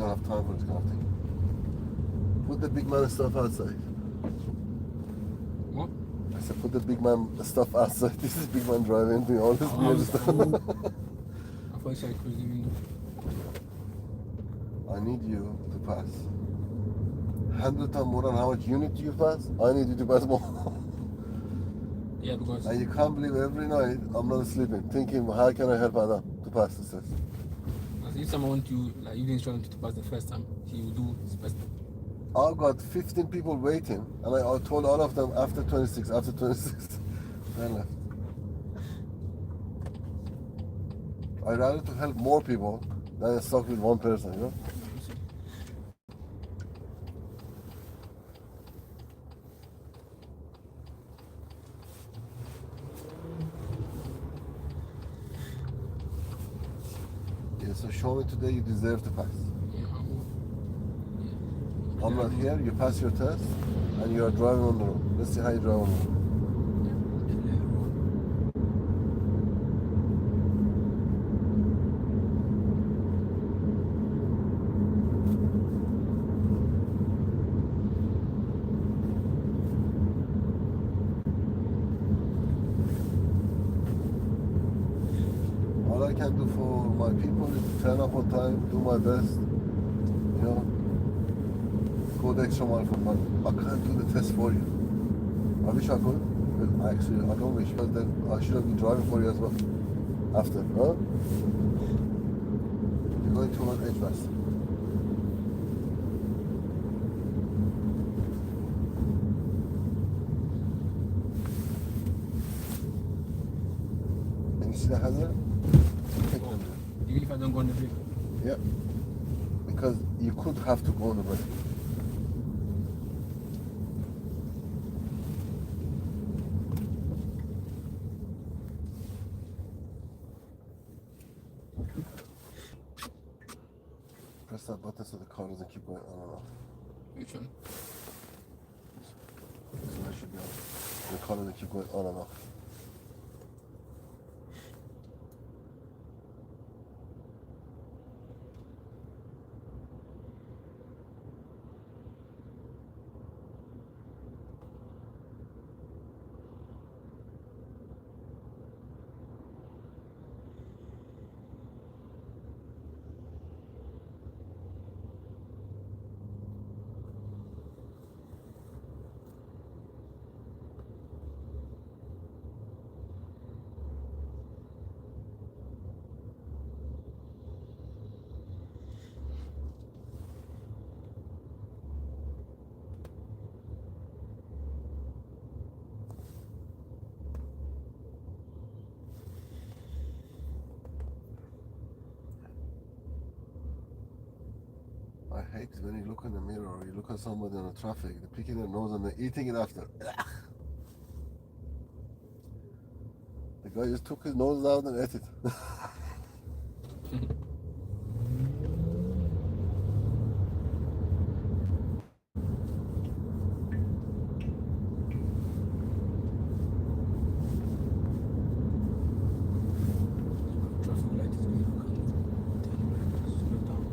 don't have time for this kind of thing. Put the big man stuff outside. What? I said, put the big man stuff outside. This is big man driving, doing all this weird stuff. I thought you said cruising window. I need you to pass. 100 times more than how much you need you pass, I need you to pass more. Yeah, because And you can't believe every night I'm not sleeping, thinking, how can I help Adam to pass this test? if someone want you, like you didn't try to pass the first time, he will do his best. I've got 15 people waiting, and I told all of them after 26, after 26, they left. I'd rather to help more people than stuck with one person, you know? Yeah, so show me today you deserve to pass. Yeah, I will. Yeah. I'm not here, you pass your test, and you are driving on the road. Let's see how you drive on the road. All I can do for my people is to turn up on time, do my best, you know, go the extra mile for money. I can't do the test for you. I wish I could, but actually I don't wish, because then I should have been driving for you as well. After, huh? You're going too much edge west. And you see the hazard? Take them there. Even if I don't go on the brake. Yeah. Because you could have to go on the brake. Press that button so the car doesn't keep going on and off. Which one? So that should be on. The car doesn't keep going on and off. I hate when you look in the mirror or you look at somebody on the traffic, they're picking their nose and they're eating it after. The guy just took his nose out and ate it. Traffic light is green. Turn right, slow down.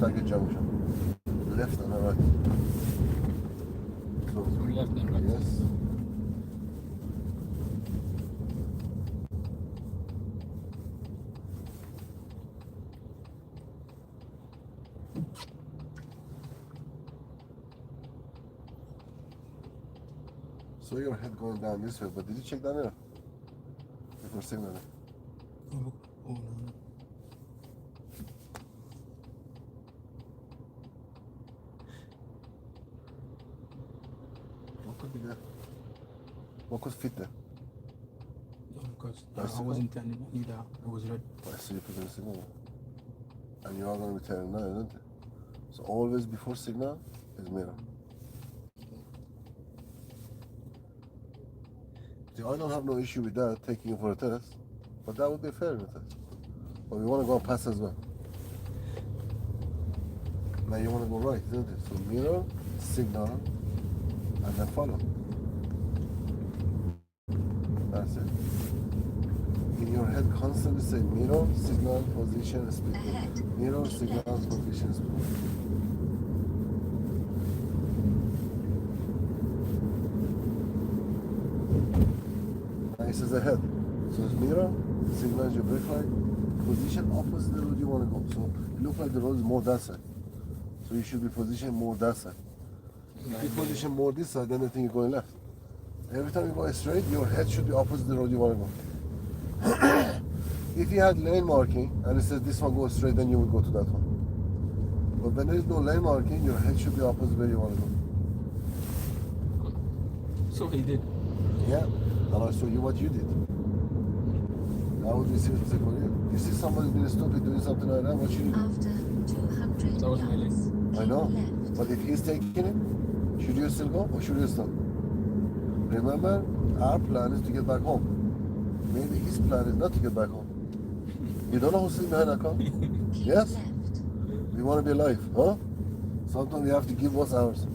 staggered junction. Left and right. Close. So left and right. Yes. So your head going down this way, but did you check that mirror? Before signaling. Oh, no. What could be there? What could fit there? No, because I Bicycle? wasn't turning either. I was red. I see you put in a signal. And you are going to be turning now, isn't it? So always before signal is mirror. See, I don't have no issue with that, taking you for a test. But that would be fair in a test. But we want to go and pass as well. Now you want to go right, isn't it? So mirror, signal, and then follow. That's it. In your head, constantly say mirror, signal, position, speed. Ahead. Mirror, signal, position, speed. Now it says ahead. So it's mirror, signal is your brake light, position opposite the road you want to go. So it looks like the road is more that side. So you should be positioned more that side. If you position more this side, then I think you're going left. Every time you go straight, your head should be opposite the road you want to go. If you had lane marking and it says this one goes straight, then you would go to that one. But when there is no lane marking, your head should be opposite where you want to go. So he did. Yeah, and I'll show you what you did. How would we see it for you? You see somebody being stupid doing something like that, what should you do? After 200 That was my yards, I know, keep left. but if he's taking it, should you still go or should you stop? Remember, our plan is to get back home. Maybe his plan is not to get back home. You don't know who's sitting behind that car? Keep Yes. left. We want to be alive, huh? Sometimes we have to give what's ours.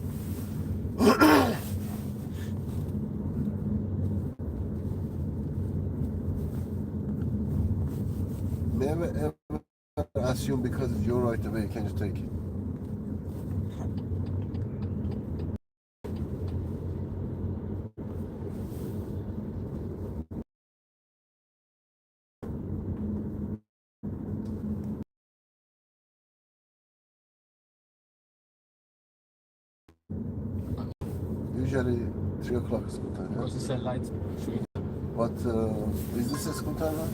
Never ever assume because it's your right away, you can just take it. Usually 3 o'clock is school time. Because Yeah? he said lights. Straight. But is this a school time now?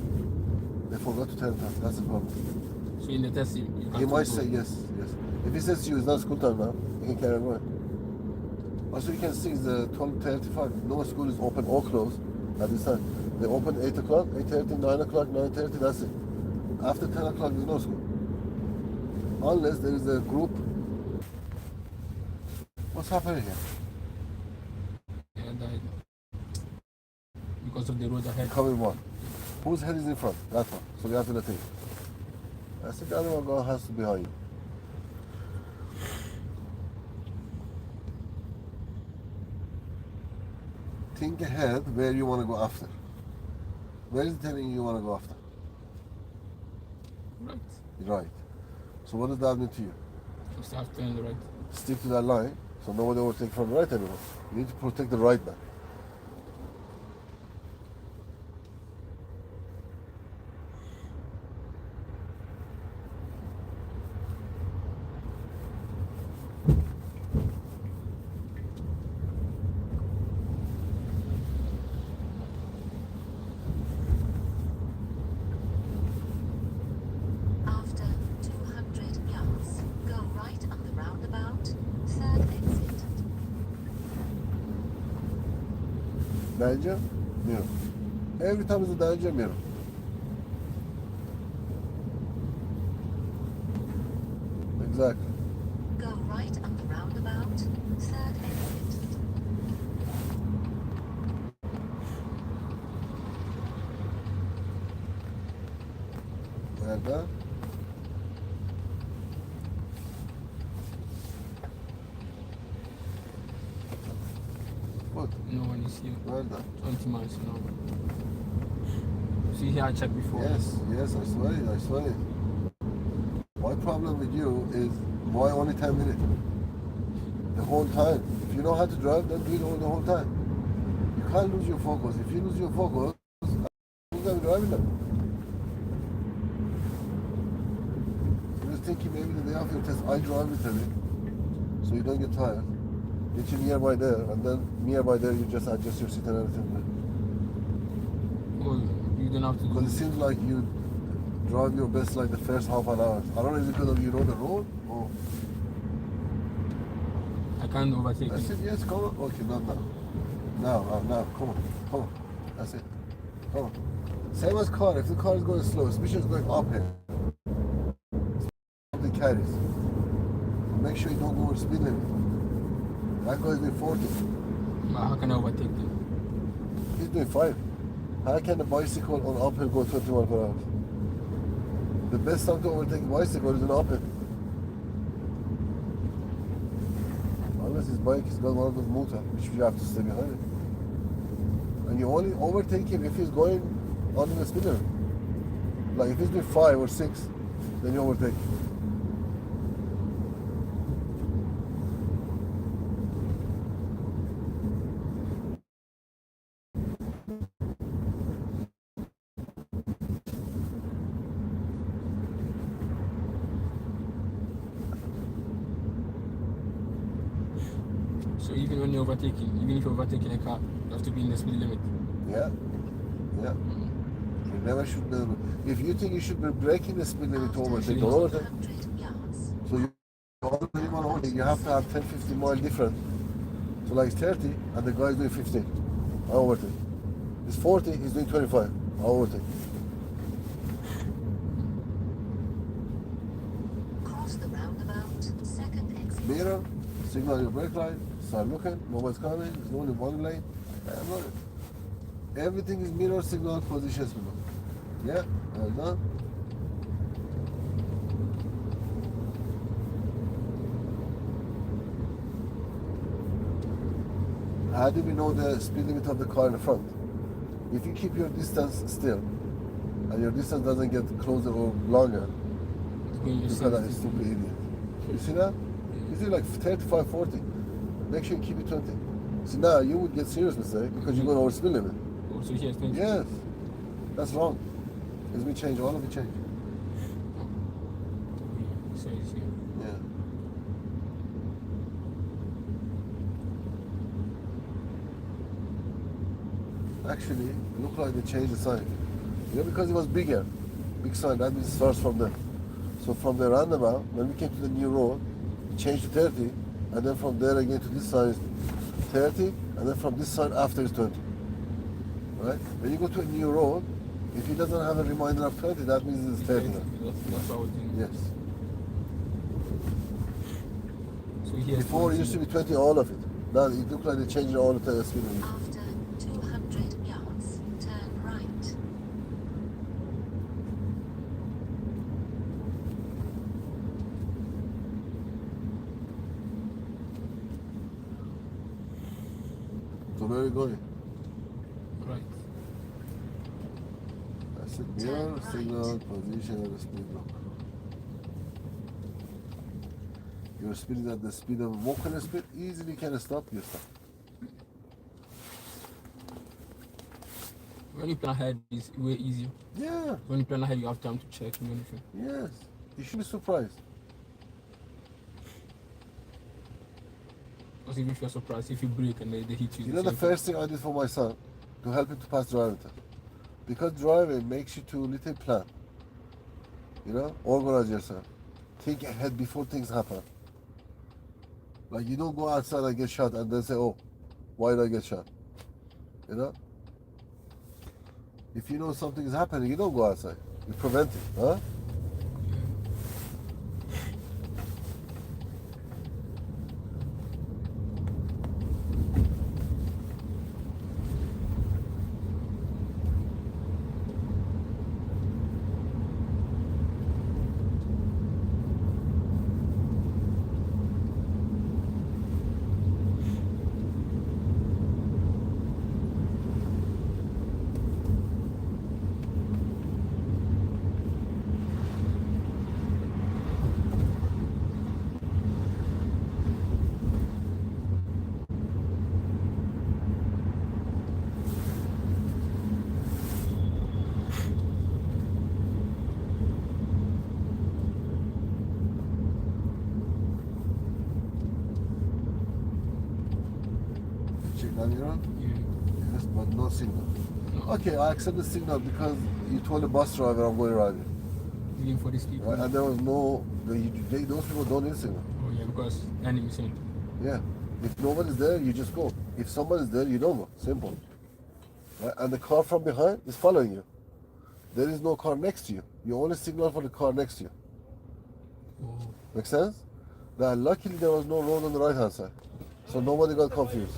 They forgot to tell us. That's the problem. So in the test, you He can't might go. say yes, yes. If he says to you it's not school time now, you can carry on going. Also, you can see it's 12:35. No school is open or closed at this time. They open 8 o'clock, 8:30, 9 o'clock, 9:30. That's it. After 10 o'clock, there's no school. Unless there is a group. What's happening here? Yeah, died. Because of the road ahead. Coming one. Whose head is in front? That one. So we have to let him. I think the other one has to be behind you. Think ahead where you want to go after. Where is it telling you want to go after? Right. Right. So what does that mean to you? Just have to turn the right. Stick to that line so nobody overtake from the right anymore. You need to protect the right man. After 200 yards, go right on the roundabout, third exit. Danger, mirror. Every time it's a danger, mirror. Exactly. Go right on the roundabout, third exit. Nerede? What? No one is here. Nerede? 20 miles an hour. See here, I checked before. Yes, yes, I saw it, I saw it. My problem with you is why only 10 minutes? The whole time. If you know how to drive, then do it all the whole time. You can't lose your focus. If you lose your focus, who's going to be driving them? So you're thinking maybe the day after your test, I drive literally, so you don't get tired. Get you nearby there, and then nearby there you just adjust your seat and everything. Or you don't have to Because it seems like you drive your best like the first half an hour. I don't know if it's because of you know the road or... I can't overtake I you. said, yes, come on. Okay, not now. Now, come on. That's it. Come on. Same as car. If the car is going slow, especially it's going uphill, the carries. Make sure you don't go over speed limit. That guy's doing 40. But how can I overtake them? He's doing 5. How can a bicycle on uphill go 21 per hour? The best time to overtake a bicycle is an uphill. Unless his bike has got one of those motors, which you have to stay behind it. And you only overtake him if he's going on the speed limit. Like if he's doing 5 or 6, then you overtake. So even when you're overtaking, even if you're overtaking a car, you have to be in the speed limit. Yeah. You never should. If you think you should be breaking the speed limit to overtake, don't overtake. 200 yards. So you already want to overtake. You have to have 10, 15 mile difference. So like it's 30, and the guy's doing 15. I overtake. It's 40, he's doing 25. I overtake. Cross the roundabout, second exit. Mirror, signal your brake light, start looking, mobile's coming, there's only one lane. Everything is mirror, signal, position, signal. Yeah, well done. How do we know the speed limit of the car in the front? If you keep your distance still, and your distance doesn't get closer or longer, you call that a stupid idiot. You see that? You see like 35, 40. Make sure you keep it 20. See now you would get serious mistake because you're going over speed limit. So here's 20. Yes, that's wrong. It's been changed. All of it changed. So it's here. Yeah. Actually, it looked like they changed the sign. You know, because it was bigger. Big sign, that means it starts from there. So from the roundabout, when we came to the new road, it changed to 30, and then from there again to this sign is 30, and then from this sign after is 20. Right? When you go to a new road, if it doesn't have a reminder of 20, that means it's 30 now. That's what I was doing. Yes. So here's Before it used to be 20, all of it. Now it looked like they changed all the speed limit. After 200 yards, turn right. So where are you going? Right. That's it. Mirror, signal, position, and the speed lock. Your speed is at the speed of walking speed, easily can stop yourself. When you plan ahead, it's way easier. Yeah, When you plan ahead, you have time to check and everything. yes. You should be surprised. Because if you're surprised, if you break and they hit you. You know the first thing I did for my son to help him to pass driving test. Because driving makes you to little plan. You know, organize yourself. Think ahead before things happen. Like you don't go outside and get shot and then say, oh, why did I get shot? You know? If you know something is happening, you don't go outside. You prevent it, huh? And you know? Yeah. Yes, but no signal. No. Okay, I accept the signal because you told the bus driver I'm going riding. Even for these people. Right? And there was no, those people don't need signal. Oh yeah, because enemy sent. Yeah. If nobody's there, you just go. If somebody's there, you don't go. Simple. Right? And the car from behind is following you. There is no car next to you. You only signal for the car next to you. Oh. Make sense? Now, luckily there was no road on the right hand side. So nobody got confused.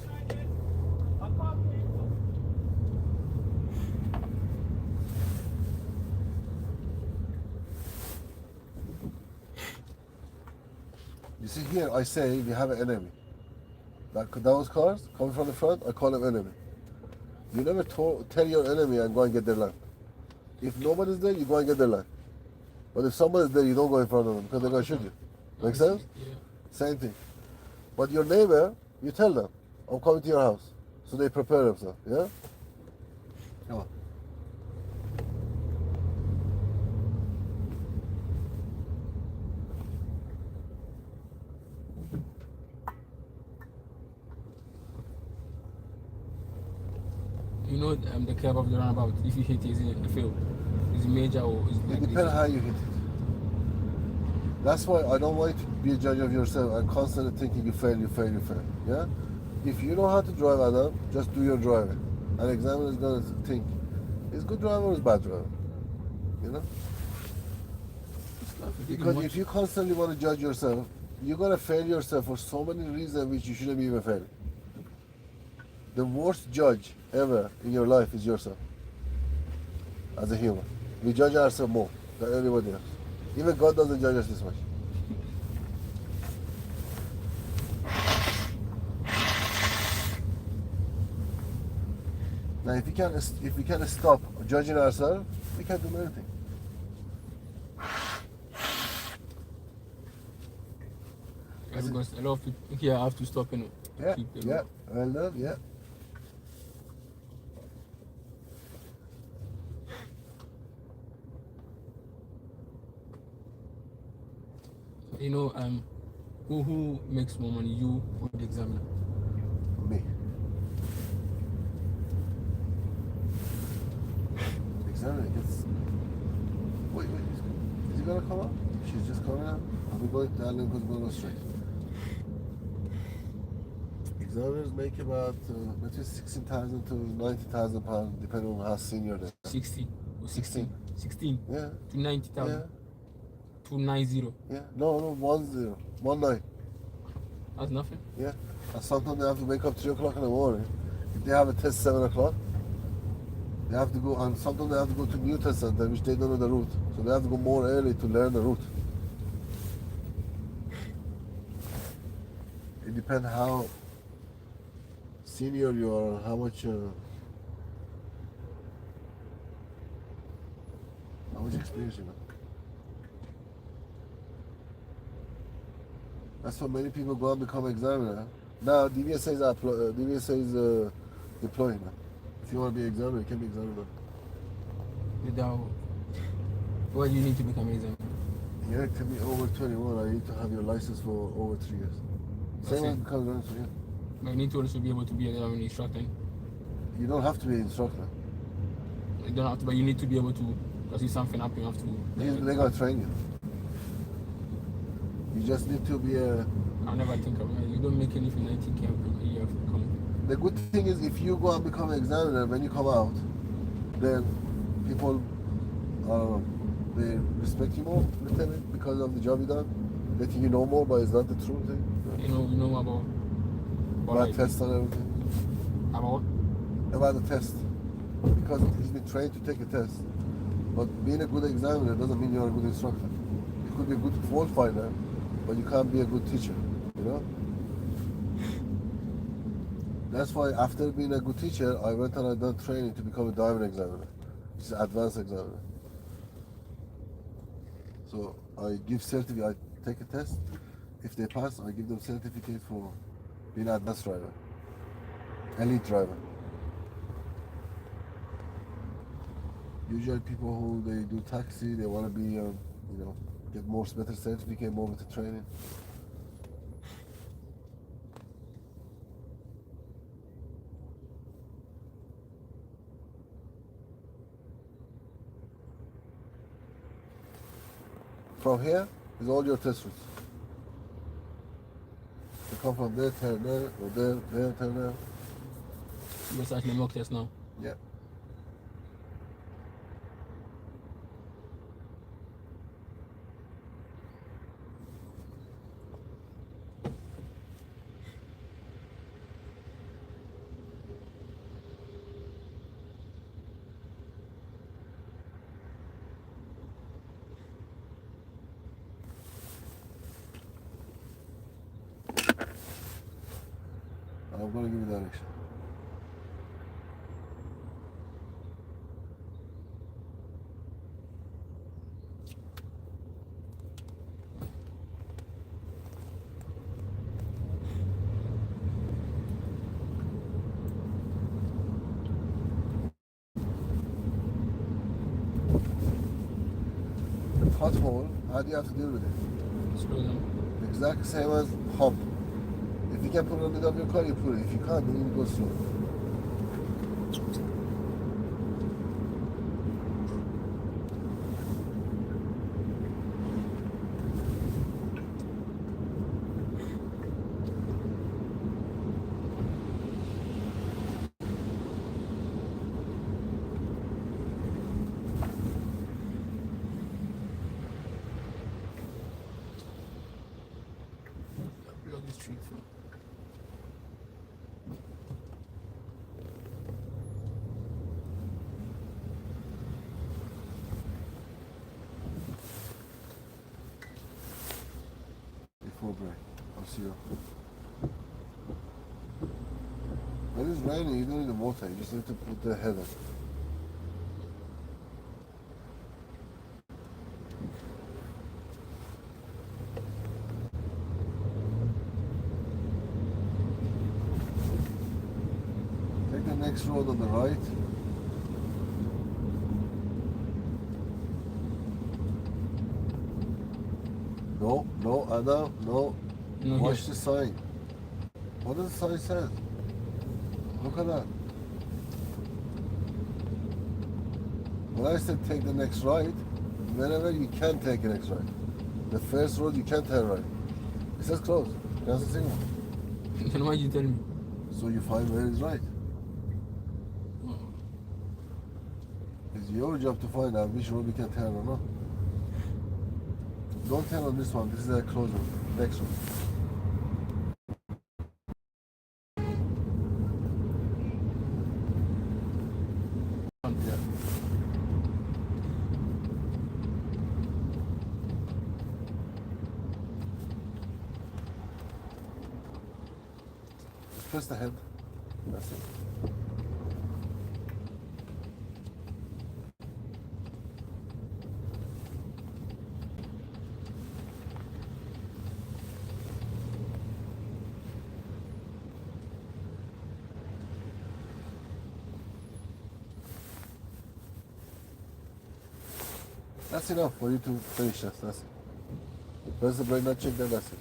You see here, I say we have an enemy. Those cars coming from the front, I call them enemy. You never tell your enemy and go and get their land. If nobody's there, you go and get their land. But if somebody's there, you don't go in front of them because they're going to shoot you. Make sense? Yeah. Same thing. But your neighbor, you tell them, I'm coming to your house. So they prepare themselves, yeah? Come on. You know the curve of the roundabout. If you hit it, is it a fail? Is it major or is it It like depends how you hit it. That's why I don't want you to be a judge of yourself and constantly thinking you fail, you fail, you fail. Yeah? If you know how to drive, Adam, just do your driving. An examiner is going to think, is good driver or is bad driver? You know? Because if you constantly want to judge yourself, you're going to fail yourself for so many reasons which you shouldn't be even failing. The worst judge ever in your life is yourself. As a human. We judge ourselves more than anybody else. Even God doesn't judge us this much. Now, if we can stop judging ourselves, we can do anything. Yeah, because a lot of people here have to stop and Yeah, keep the yeah, road. well done, yeah. You know, who makes more money, you or the examiner? Me. Examiner gets. Wait, is he gonna come up? She's just coming up. Are we going down and go straight? Examiners make about between 16,000 to 90,000 pounds, depending on how senior they are. 60 or 16? 16 Yeah, to 90,000? yeah, 290. yeah. No, 10, 19. That's nothing. Yeah. And sometimes they have to wake up 3 o'clock in the morning. If they have a test 7 o'clock, they have to go, and sometimes they have to go to new test center, which they don't know the route. So they have to go more early to learn the route. It depends how senior you are, how much experience you have. That's why many people go and become examiner. Now DVSA is deploying now. If you want to be examiner, you can be examiner. Without, what do you need to become an examiner? You have to be over 21. I need to have your license for over 3 years. Same as becoming an instructor. But you need to also be able to be an instructor. You don't have to be an instructor. You don't have to, but you need to be able to, because if something happens, you have to. They're gonna train you. You just need to be a. I'll never think of it. You don't make anything 19K a year come. The good thing is if you go and become an examiner, when you come out, then people, I don't know, they respect you more a little bit because of the job you done. They think you know more, but it's not the true thing. You know about About tests and everything. about About the test. Because he's been trained to take a test. But being a good examiner doesn't mean you're a good instructor. You could be a good fault finder, but you can't be a good teacher, you know? That's why after being a good teacher, I went and I done training to become a diver examiner, which is an advanced examiner. So I give certificate, I take a test. If they pass, I give them certificate for being an advanced driver, elite driver. Usually people who they do taxi, they want to be, get more better certificate, more better training. From here is all your test routes. You come from there, turn there, go there, turn there. We're starting the mock test now. Yeah. I'm going to give you direction. The pothole, how do you have to deal with it? Slow down. Exact same as hump. If you can put it on the middle of your car, you put it. If you can't, then you go slow. Block this tree through. Before break. I'll see you. When it's raining, you don't need the water. You just need to put the header. Take the next road on the right. No, Adam, no. No, Watch here. the sign. What does the sign say? Look at that. When I said take the next right, whenever you can take the next right. The first road you can't turn right. It says close. That's the signal. Then why you tell me? So you find where is right. Oh. It's your job to find out which road we can turn or not. Don't turn on this one. This is a close road. Next one. Yeah. Press the head. That's it. That's enough for you to finish this. That's it. Press the brake, not check that. That's it.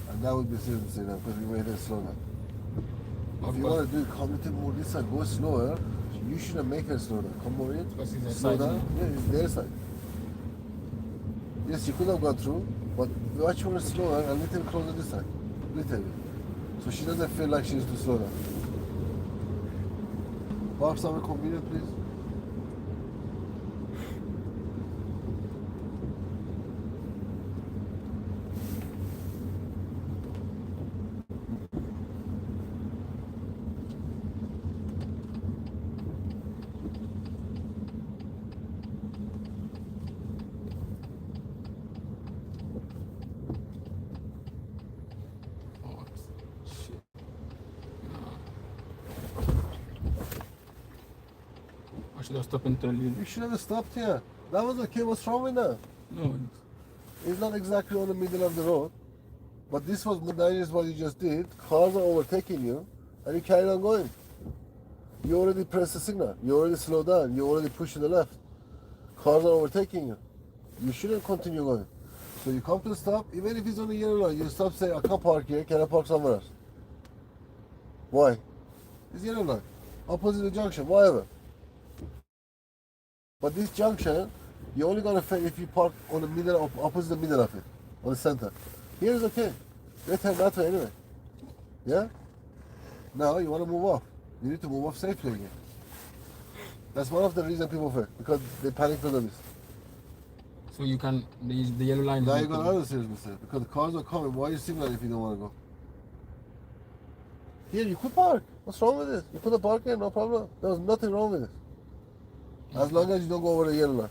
And that would be safe to say that because we made it slow down. If you want to do it, come a little more this side, go slower. You shouldn't make it slow down. Come more in. Because it's their Slow side, down. Yeah, it's their side. Yes, you could have gone through, but watch her slower and a little closer this side. Little bit. So she doesn't feel like she needs to slow down. Park somewhere convenient, please. Oh, shit. I should have stopped and tell you. You should have stopped here. That was okay. What's wrong with that? No, It's not exactly on the middle of the road, but this was that is what you just did. Cars are overtaking you, and you carry on going. You already pressed the signal. You already slowed down. You already pushed to the left. Cars are overtaking you. You shouldn't continue going. So you come to a stop, even if it's on the yellow line, you stop, say, I can't park here. Can I park somewhere else? Why? It's yellow line. opposite the junction, whatever. But this junction, you're only gonna fail if you park on the middle, opposite the middle of it, on the center. Here is okay. They turn that way anyway. Yeah? Now you wanna move off. You need to move off safely again. That's one of the reasons people fail, because they panic because of this. So you can, the yellow line is Now not you're gonna coming. have a serious mistake, because the cars are coming. Why you signal if you don't wanna go? Here, you could park. What's wrong with this? You put a park in, no problem. There's nothing wrong with it. As long as you don't go over the yellow line.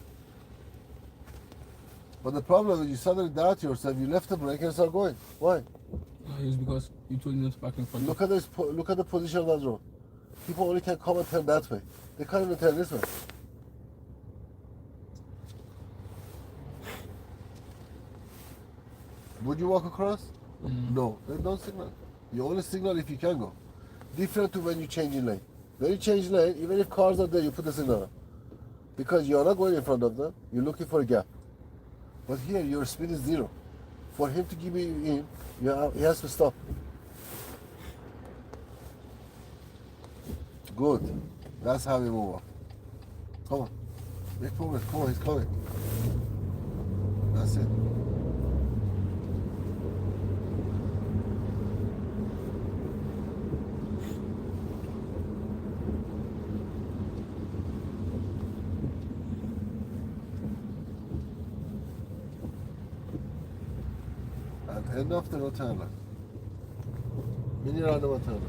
But the problem is you suddenly doubt yourself, you left the brake and start going. Why? It's because you told me not to park in front Look of. at this. Look at the position of that road. People only can come and turn that way. They can't even turn this way. Would you walk across? No. Then don't signal. You only signal if you can go. Different to when you change in lane. When you change lane, even if cars are there, you put the signal on. Because you're not going in front of them, you're looking for a gap. But here, your speed is 0. For him to give you in, he has to stop. Good. That's how we move on. Come on. Make progress. Come on, he's coming. That's it. And end of the rotunda. Mini round of rotunda.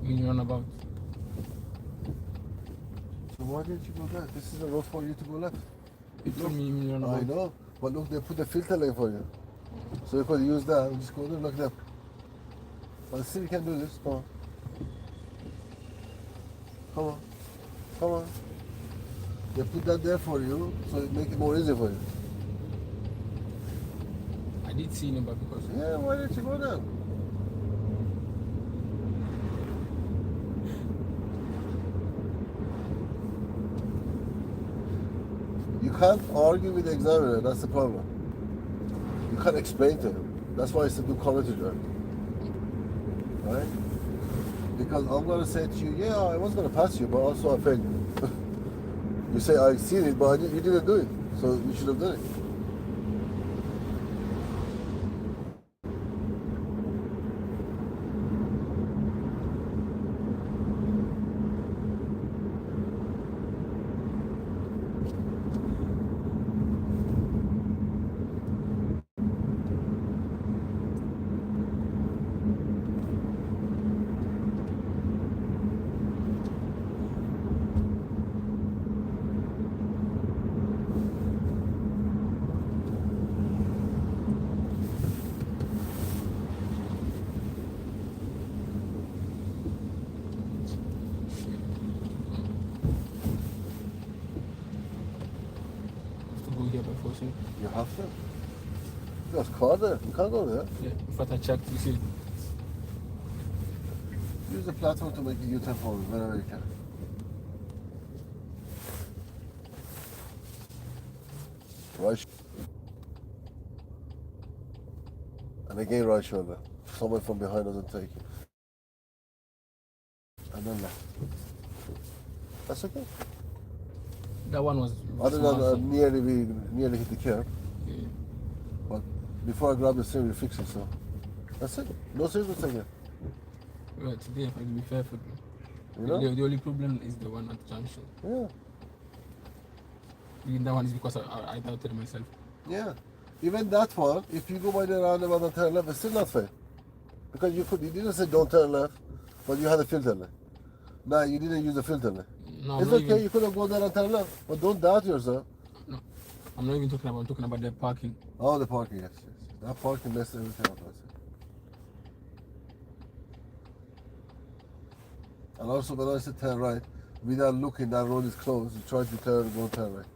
Mini roundabout. So why didn't you go there? This is a road for you to go left. You told me mini roundabout. I know, but look, they put the filter lane for you. So you could use that and just go there like that. But still you can do this. Come on. Come on. Come on. They put that there for you, so it make it more easy for you. I did see him, but because Yeah, why didn't you go there? You can't argue with the examiner, that's the problem. You can't explain to him. That's why it's a do commentary drive. Right? Because I'm gonna say to you, yeah, I was gonna pass you, but also I failed you. You say I seen it, but you didn't do it. So you should have done it. to go here by forcing. You have to. There's car there. You can't go there. Yeah, in fact I checked, you see. Use the platform to make a U-turn for me wherever you can. Right. And again, right shoulder. Someone from behind doesn't take it. And then left. That's okay. That one was Other small, so- than we nearly hit the curb. yeah. But before I grab the steering, we fix it. So that's it. No serious mistake here. Well, today, to be fair for You know? the only problem is the one at the junction. Yeah. Even that one is because I doubted myself. Yeah. Even that one, if you go by the roundabout and turn left, it's still not fair. Because you didn't say don't turn left, but you had a filter lane. No, you didn't use the filter lane. No, It's I'm not okay, even, you could have gone there and turn left. But don't doubt yourself. no, I'm not even talking about. I'm talking about the parking. Oh, the parking, yes. That parking messed everything up, I said. And also when I said turn right, without looking, that road is closed. You try to go turn right.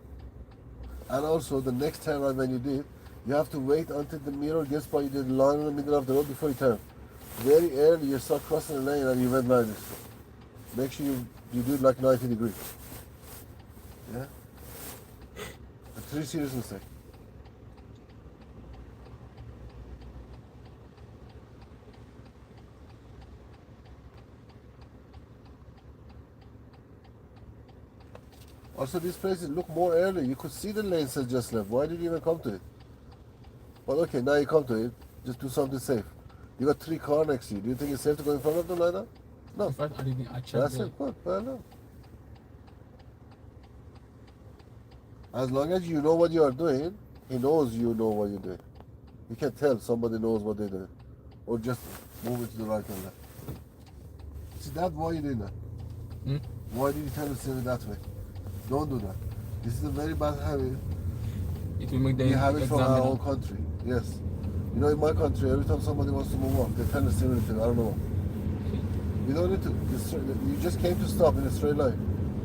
And also the next turn right when you did, you have to wait until the mirror gets by the line in the middle of the road before you turn. Very early you start crossing the lane and you went like this. Make sure you do it like 90 degrees. Yeah? A 3 serious mistake. Also, these places look more early. You could see the lanes that just left. Why did you even come to it? But okay, now you come to it. Just do something safe. You got 3 cars next to you. Do you think it's safe to go in front of them like that? No. In fact, I checked That's the, it. Good. Well, no. As long as you know what you are doing, he knows you know what you're doing. You can tell somebody knows what they're doing. Or just move it to the right and left. See, that's why you did that. Hmm? Why did you tell us to do it that way? Don't do that. This is a very bad habit. It will make the We have it from our examiner. own country. Yes. You know, in my country, every time somebody wants to move up, they turn the steering wheel. I don't know. You don't need to. You just came to stop in a straight line.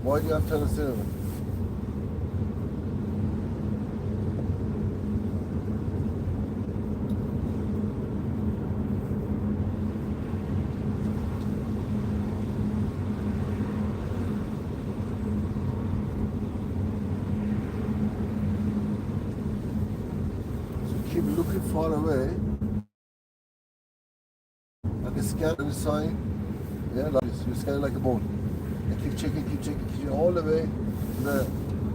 Why do you have to turn the steering wheel? So keep looking far away. Like a scan on the sign. Yeah, like this. You scan like a bone. And keep checking all the way to the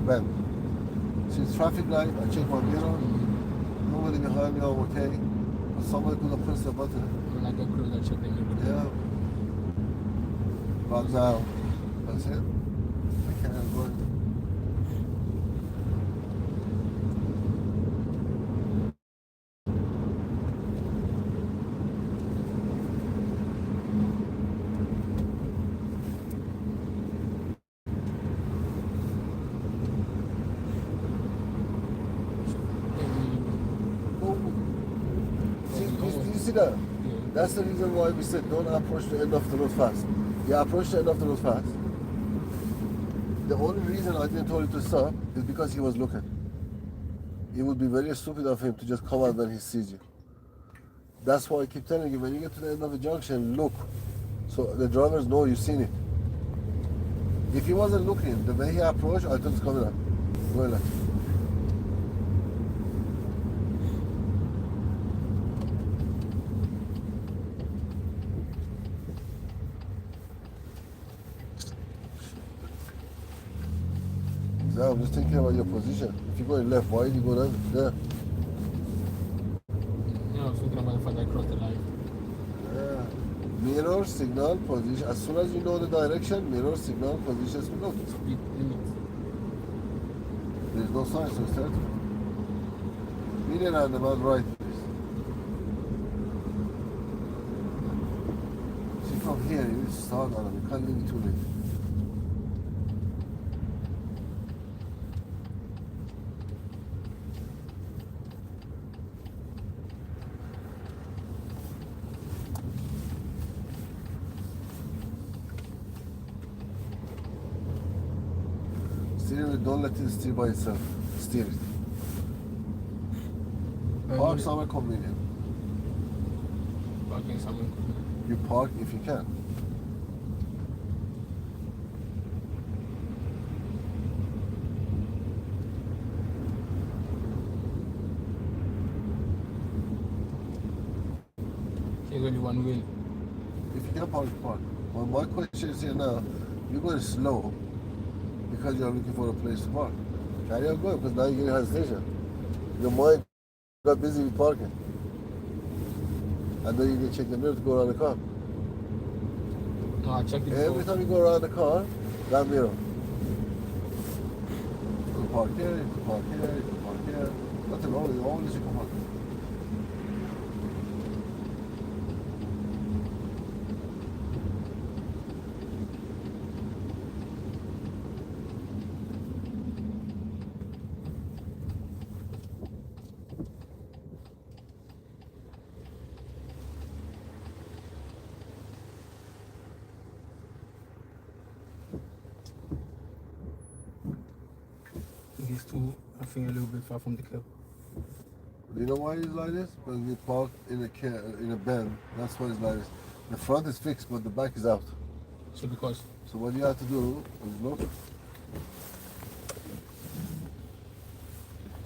bend. See the traffic light, I check my mirror. Nobody behind me, I'm okay. But somebody could have pressed the button. When I get closer, check the mirror. Yeah. Logs out. That's it. I can't go. You see that? That's the reason why we said don't approach the end of the road fast. You approach the end of the road fast. The only reason I didn't tell you to stop is because he was looking. It would be very stupid of him to just come out when he sees you. That's why I keep telling you, when you get to the end of the junction, look. So the drivers know you've seen it. If he wasn't looking, the way he approached, I thought it's coming up. Going like. I'm just thinking about your position. If you're going left, why did you go there? Yeah, I was thinking about the fact that I crossed the line. Yeah. Mirror, signal, position. As soon as you know the direction, mirror, signal, positions will look. Speed limit. There's no sign, so start. Mirror and about right, please. See, from here, you need to start on them. You can't leave it too late. Steering wheel, don't let it steer by itself. Steer it. Park somewhere convenient. Parking somewhere convenient. You park if you can. There's only one wheel. If you can park, park. Well, my question is here now, you're going slow because you're looking for a place to park. Carry on going because now you're getting hesitation. Your mind got busy with parking. And then you can check the mirror to go around the car. No, I checked it Every before. time you go around the car, that mirror. You can park here, you can park here, you can park here. Nothing wrong with it, always you can park. These two, I think, a little bit far from the curb. You know why it's like this? Because we parked in a bend. That's why it's like this. The front is fixed, but the back is out. So because So what you have to do is look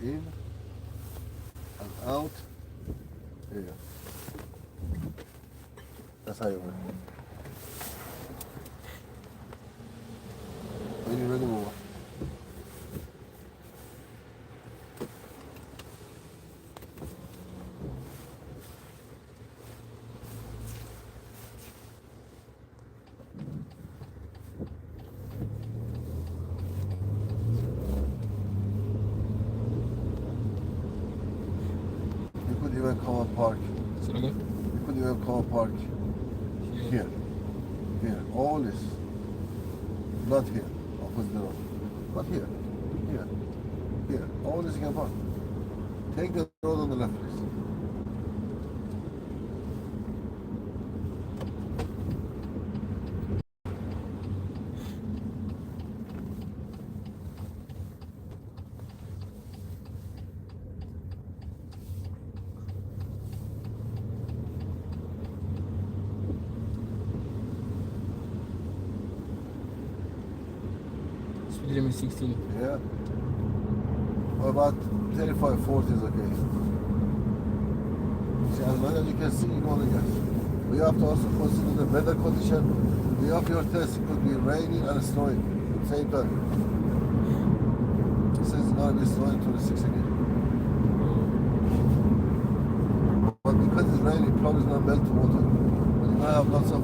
in and out. There you go. That's how you work. When you're ready, move on. park. So again? You could even car park here. Here. All this. Not here. Opposite the road. But here. Here. Here. All this you can park. Take the road on the left, please. Speed limit 16. Yeah. About 35, 40 is okay. See, as long as you can see, you want to gas. But you have to also consider the weather condition. The day of your test, it could be raining and snowing at the same time. It says it's going to be snowing 26 again. But because it's raining, probably it's going to melt the water. But you're going to have lots of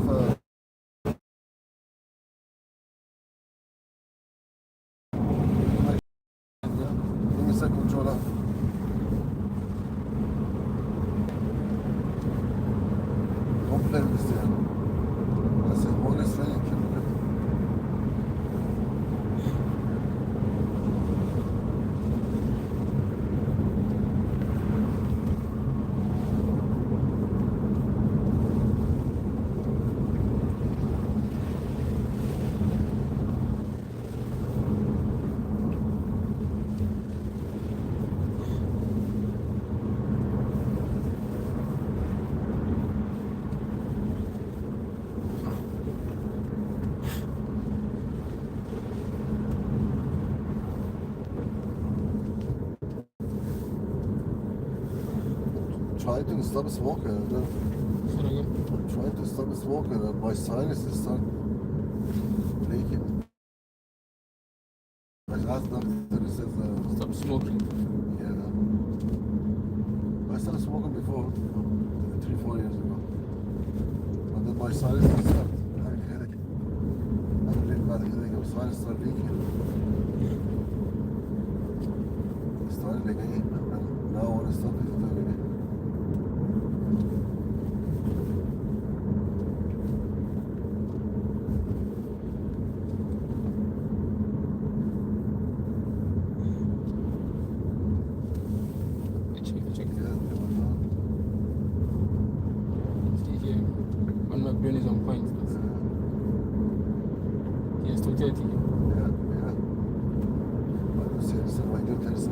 controller. Don't play with this thing. That's it. All this training. Keep it. Trying to stop smoking. So again? Trying to stop smoking and my sinuses start leaking. I asked doctor, he says, Stop smoking. yeah. I started smoking before, 3-4 years ago. But then my sinuses start having headache. I have a really bad headache, my sinus start leaking. It started again, and now I want to stop it again. Check. Yeah, See here. When my brain is on point. Yes, 230. yeah. But you see, so my new test.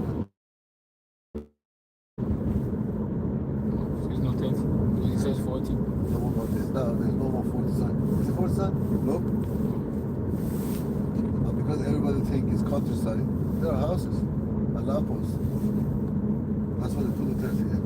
So it's not 30. Because it says 40. There's no more 40 sign. Is it 40 sign? Look. But because everybody think it's countryside, there are houses and lampposts. That's what they put the 30 in.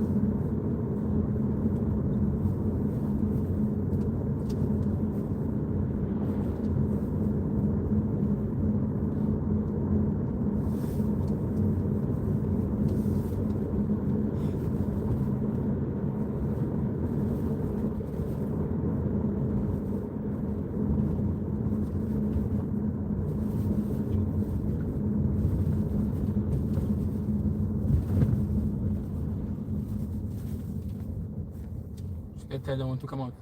They tell them when to come out.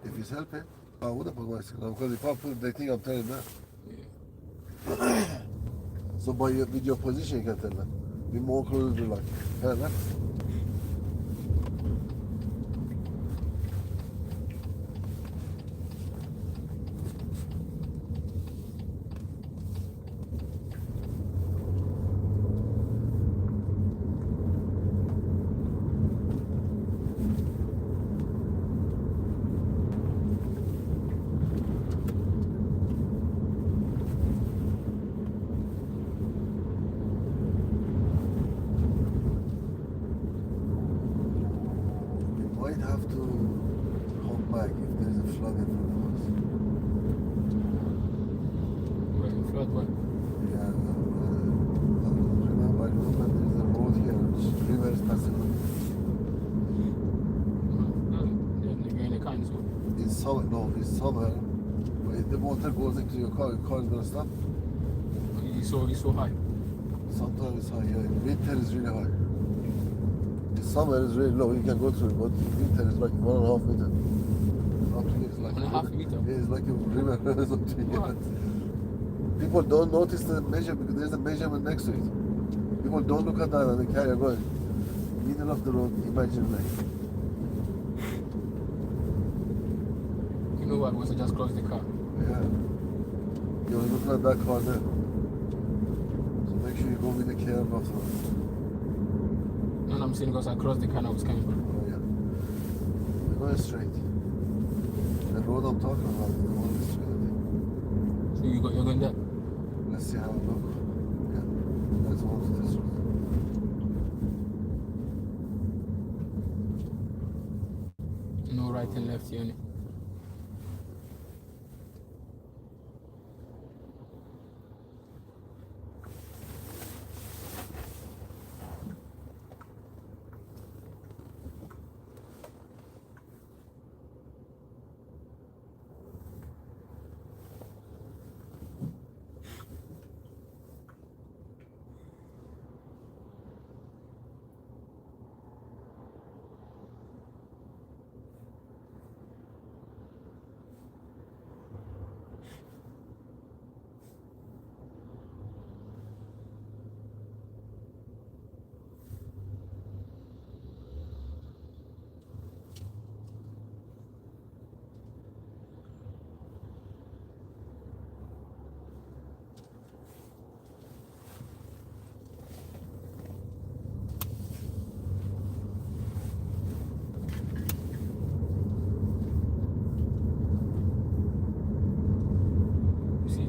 If it's helping, I would have put my signal because if I put it, they think I'm telling them. Yeah. So with your position, you can tell them. Be more close to like, yeah, man. Might have to come back if there's a flood in front of us. Well, flood what? Yeah, remember there's a road here, which river is passing on. They're in the car, so. It's summer, no, it's summer. But if the water goes into your car is gonna stop. It's so high. Sometimes it's high, yeah. Winter is really high. It's summer is really low. You can go through it, but in winter it's like 1.5 meter. Up to here, it's like 1.5 meter? Yeah, it's like a river. It's up to here. What? People don't notice the measure because there's a measurement next to it. People don't look at that and they carry on going. Middle of the road, imagine like. You know what? Once I just closed the car. Yeah. You're looking at that car there. So make sure you go with the care of the road. And I'm saying because I crossed the car and I was coming back. Oh yeah. We're going straight. The road I'm talking about is the one that's straight, I think. So you're going there? Let's see how it looks. Yeah. Let's go to this road. No right and left here. innit?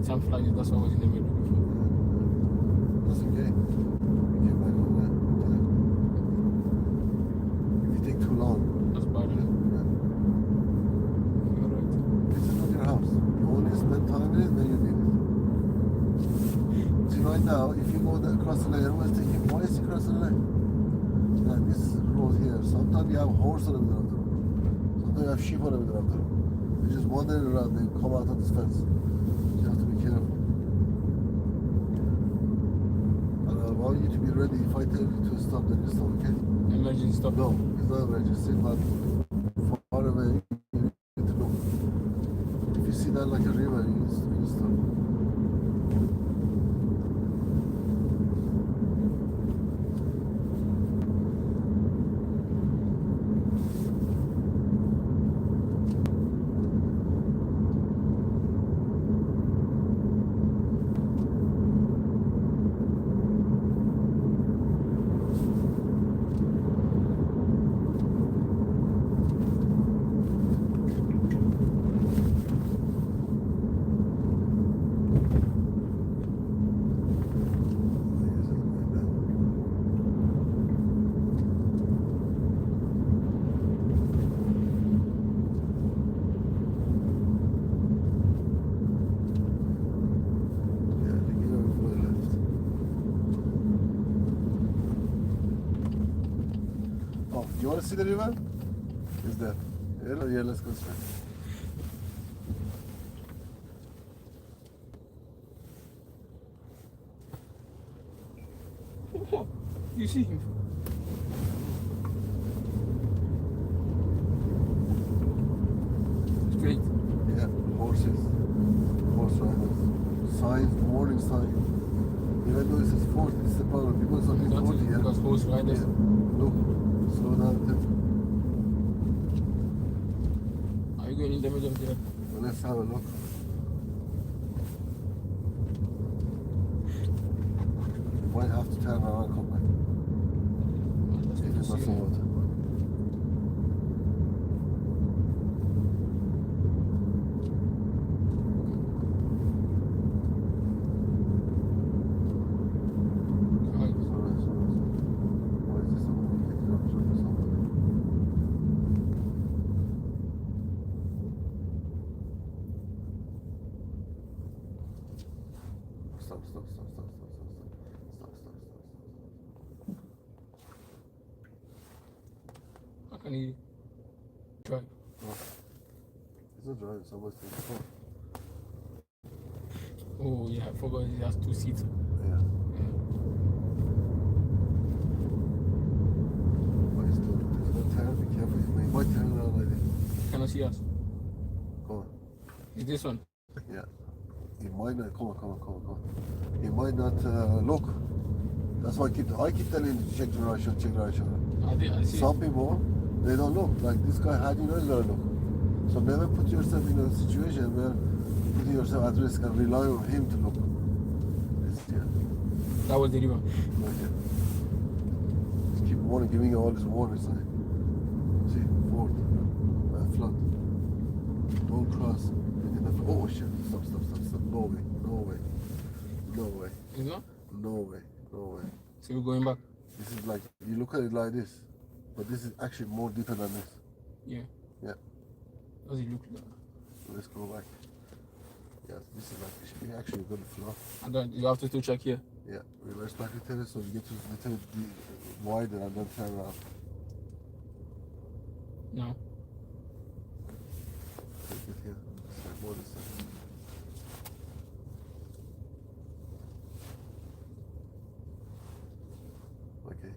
Some flags, that's what was in the middle before. That's okay. You get back on that time. If you take too long, That's bad, innit? yeah. You're right. This is not your house. You only spend time in it when you need it. See, right now, if you go across the lane, everyone's thinking, why is he crossing the lane? And this road here, sometimes you have horse on the middle of the road. Sometimes you have sheep on the middle of the road. They're just wandering around, they come out of this fence. You have to be careful. And I want you to be ready. If I tell you to stop, then you stop, okay? Emergency stop. No, it's not emergency, but far away, you need to look. If you see that like a river, you need to stop. You want to see the river? Is there? Yeah, let's go straight. You see him? Straight. Yeah, horses, horse riders, signs, warning sign. Even though it says 40, it's the problem. People say it's 40 here. Because horse riders. Yeah. Look, slow down. Are you going in the middle of the road? Well, let's have a look. You might have to turn around and come back. If it's not so water. How can he drive? It's not driving, somebody's taking the phone. Oh yeah, I forgot he has 2 seats. Yeah. But he's see us. Come on. Is this one? Yeah. He might not. Come on. He might not look. That's why I keep telling him to check the right shot, check the right shot. I see. Some people, they don't look. Like this guy, how do you know he's gonna look? So never put yourself in a situation where putting yourself at risk and rely on him to look. Yeah. That was the river. Okay. Just keep warning, giving you all this warning sign. See, forward, flood. Don't cross. Oh shit! Stop! No way. You know? No way. So we're going back. This is like, you look at it like this, but this is actually more deeper than this. Yeah. Yeah. Does it look like? Let's go back. Yes, this is like, it should be actually good flow. And then you have to check here. Yeah, reverse back a little so you get to a little wider and then turn around. No. Take it here. Side, more this side. Okay,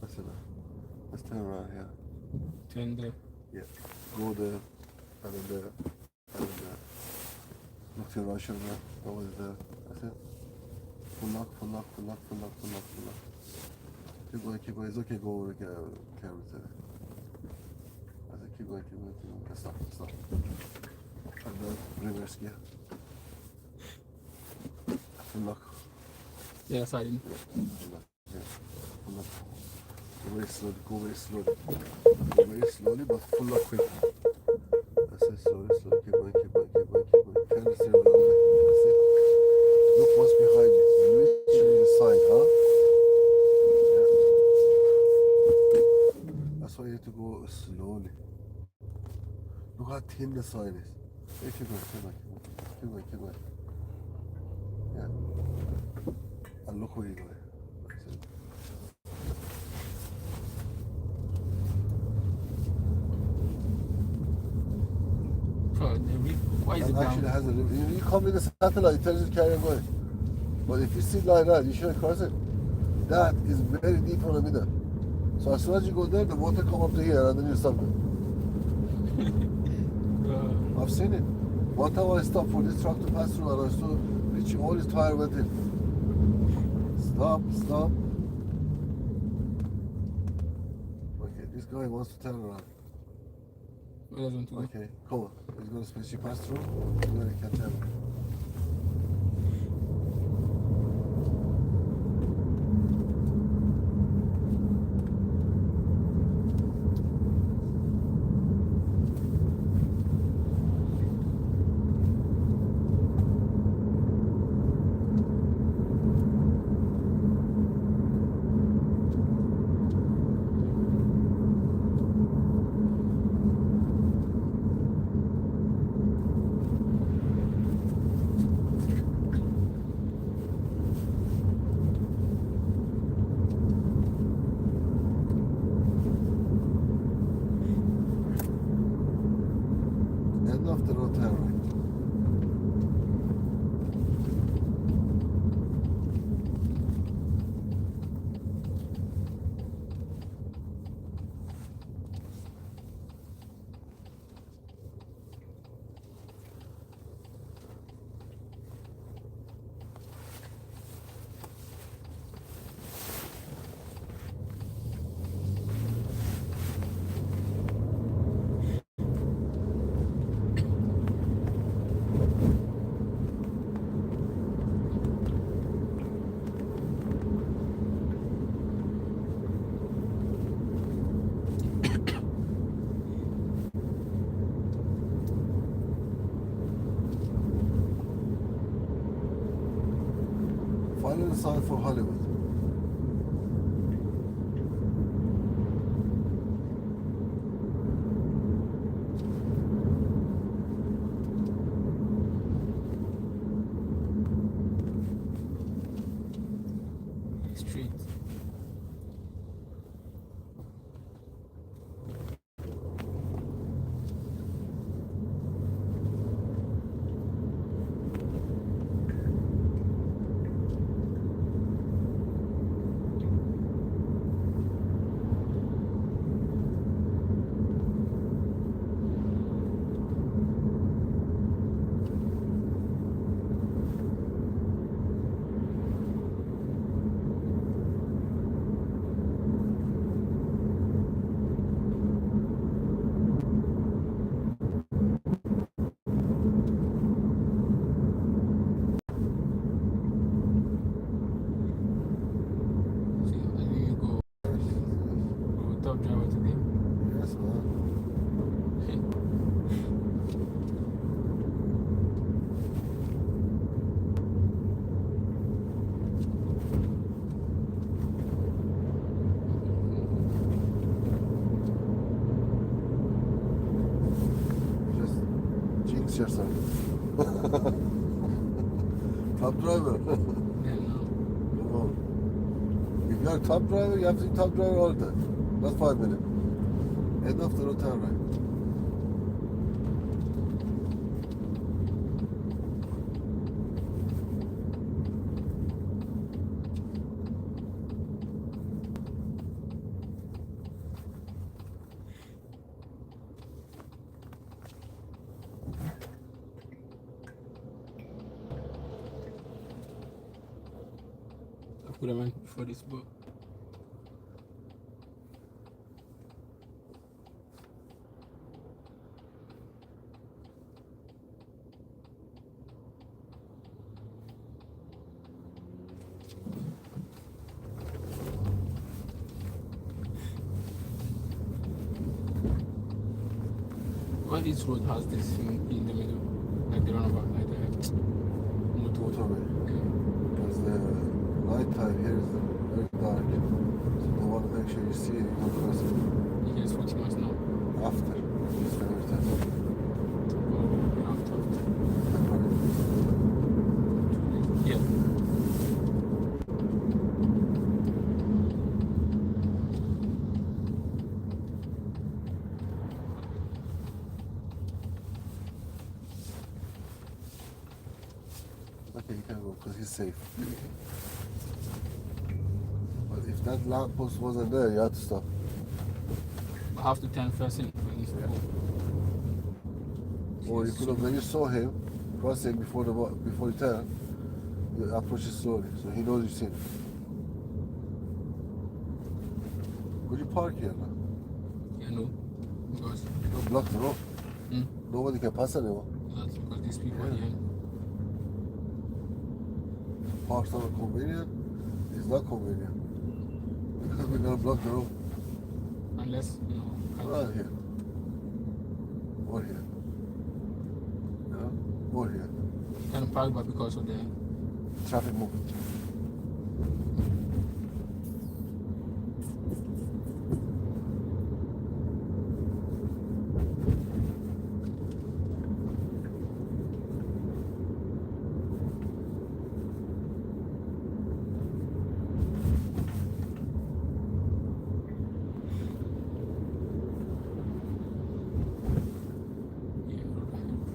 that's enough. Let's turn around here. Turn there. Yeah, go there, and then there, and then there. Look to your right shoulder, over there. That's it. Full lock. Keep going. It's okay, go over the camera today. That's it, keep going. Stop. And then reverse gear. Full lock. Yeah, side in. Yeah, full lock. Go very slowly, but full lock quick. That's it, slowly. Keep going. Turn the steering wheel away. That's it. Look what's behind you. Literally the side, huh? Yeah. That's why you have to go slowly. Look how thin the sign is. Yeah, keep going. Yeah. And look where you're going. That's it. Why is it It actually down? has a you come with a satellite, it tells you to carry on going. But if you sit like that, you shouldn't cross it. That is very deep on the middle. So as soon as you go there, the water come up to here and then you stop it. I've seen it. One time I stopped for this truck to pass through and I saw reaching all his tire went in. Stop. Okay, this guy wants to turn around. Where does it want to go? Okay, come on. He's going to space you pass through, and then he can turn. End of the road, turn right. Follow the sign for Hollywood. Street. top driver today. Yes, man. Just jinx yourself. Top driver. Yeah, no. Come on. If you're a top driver, you have to be top driver all the time. Not 5 minutes. End of the road turn right. I could have went before this boat. Why this road has this thing in the middle? Like the runabout, like the Motorway. Yeah. Because the night time here is very dark. So they want to make sure you see it, you don't cross it. It gets 40 miles an hour. After. Just every time. Oh, after. Yeah. Okay, you can go because he's safe. But if that lamppost wasn't there, you had to stop. I have to turn first in. Or you could have, when you saw him crossing before you turn, you approach it slowly, so he knows you've seen it. Could you park here now? Yeah, no. Because Don't block the road. Nobody can pass anymore. that's because these people Yeah. here. Parks are convenient. It's not convenient. Because we're gonna block the road. Unless, you know, Right here. Or here. Yeah? Or here. kind of park, but because of the Traffic movement.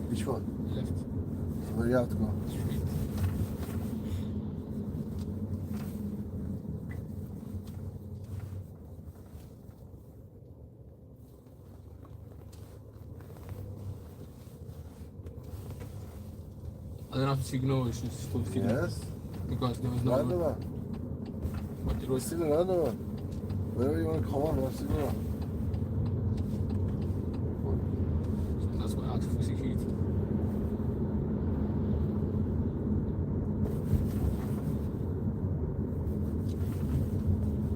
Which one? left, So where you have to go? straight. I don't have to signal, it's just stop signal. Yes. Because there was no Run the road. man. But the road, Still run the man. Wherever you want to come on, man, still run. so that's why I asked for security.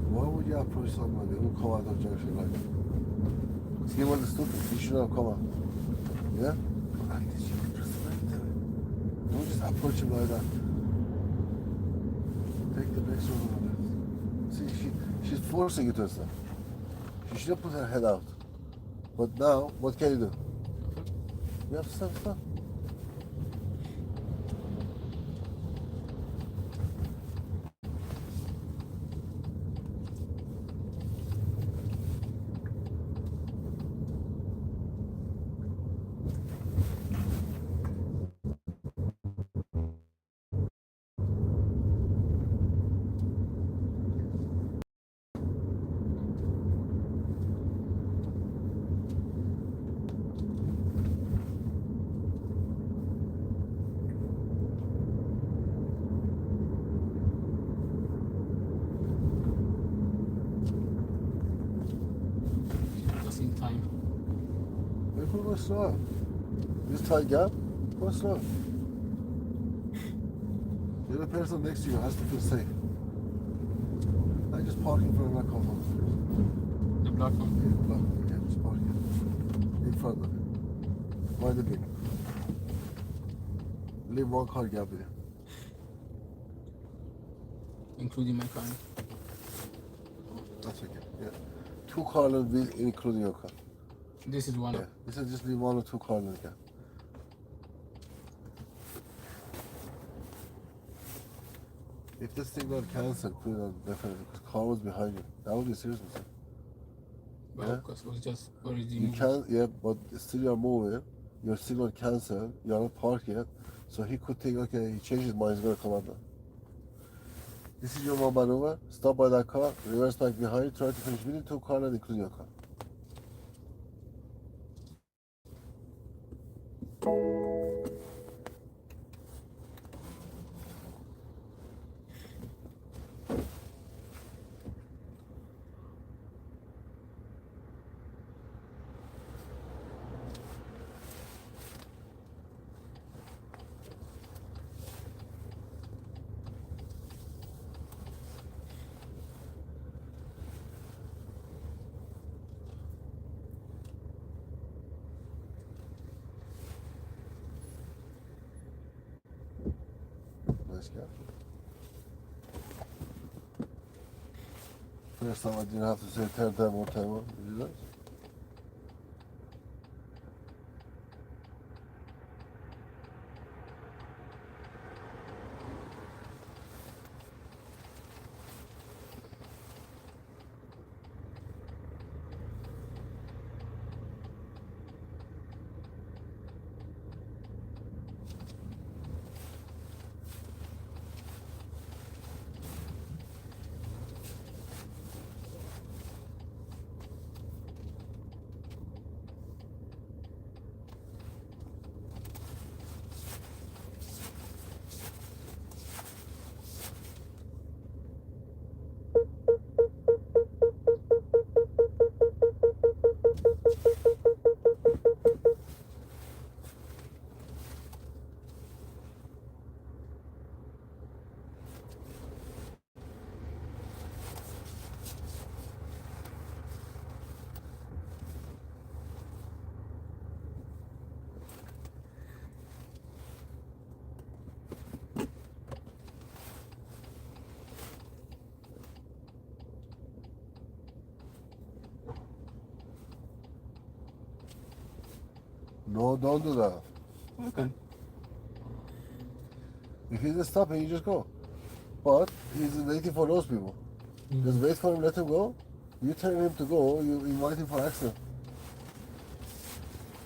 Why would you approach somebody who come out of junction like that? He was stupid. He shouldn't have come out. Yeah? At least you respect him. Don't just approach him like that. Take the next one on that. See, she's forcing it to herself. She should have put her head out. But now, what can you do? You have to stand still. Just in time. Maybe go slow. This tight gap, go slow. The other person next to you has to feel safe. I just parking for a comfort. The Black one. Yeah, block. Yeah, just park here. In front of it. Mind the gate. Leave one car gap there. Including my car. That's okay. Yeah. 2 car lanes including your car. This is one. Yeah. This is just leave 1 or 2 car lanes gap. If this thing got cancelled, put it on definitely because car was behind you. That would be serious mistake. Well, Yeah. because it was just already You moving. can, yeah, but still you're moving. You're still not cancelled. You're not parked yet. So he could think, okay, he changed his mind. He's gonna come out now. This is your one maneuver. Stop by that car. Reverse back behind you. Try to finish within 2 car and including your car. Nice gap. First time I didn't have to say 10 times, 1 time. Did you guys? No, don't do that. Okay. If he's stopping, you just go. But he's waiting for those people. Just wait for him, let him go. You tell him to go, you invite him for accident.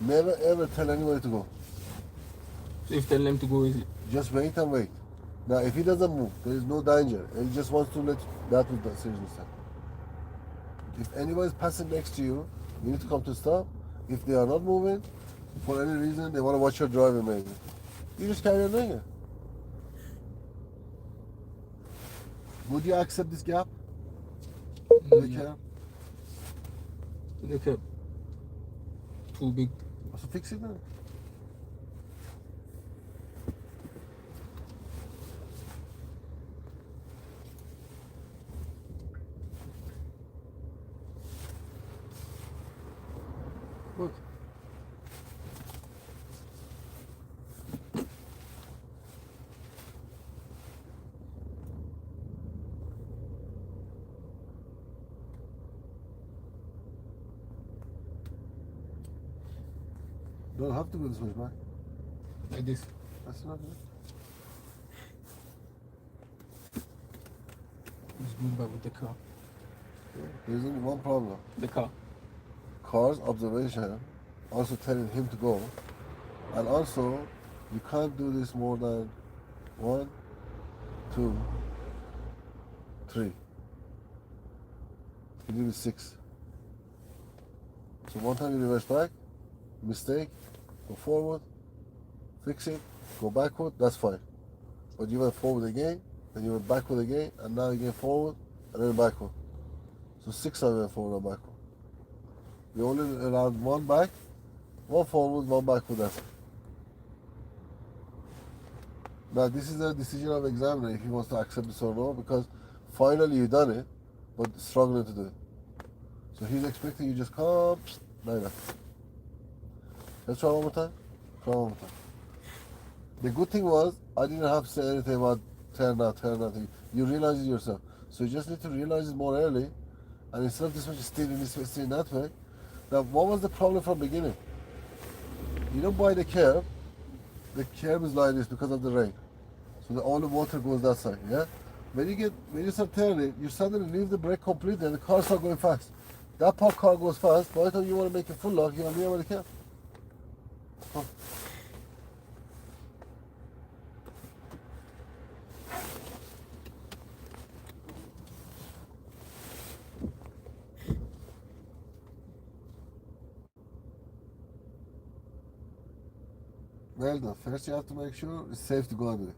Never ever tell anybody to go. So if tell them to go, is it? Just wait and wait. Now, if he doesn't move, there is no danger. And he just wants to let that was the serious mistake. If anybody's passing next to you, you need to come to stop. If they are not moving, for any reason, they want to watch your driving maybe. You just carry on doing it. Would you accept this gap? They can. They kept too big. So fix it then. Look. Don't have to go this way, man. Like this. That's not good. Just move back with the car. Yeah. There's only one problem. The car. Car's observation, also telling him to go. And also, you can't do this more than 1, 2, 3. You do it 6. So one time you reverse back, mistake, go forward, fix it, go backward, that's fine. But you went forward again, then you went backward again, and now again forward, and then backward. So 6 times you went forward and backward. You only allowed 1 back, 1 forward, 1 backward, that's it. Now this is a decision of examiner if he wants to accept this or no, because finally you done it, but struggling to do it. So he's expecting you just come like that. Let's try one more time. Try one more time. The good thing was I didn't have to say anything about turn out. You realize it yourself. So you just need to realize it more early, and instead of this one just steering this way, steering that way. Now, what was the problem from the beginning? You don't buy the curb. The curb is like this because of the rain. So all the water goes that side, yeah? When you start turning, you suddenly leave the brake completely and the car starts going fast. That parked car goes fast. By the time you want to make a full lock, you're near the curb. Come. Well done. First you have to make sure it's safe to go under it.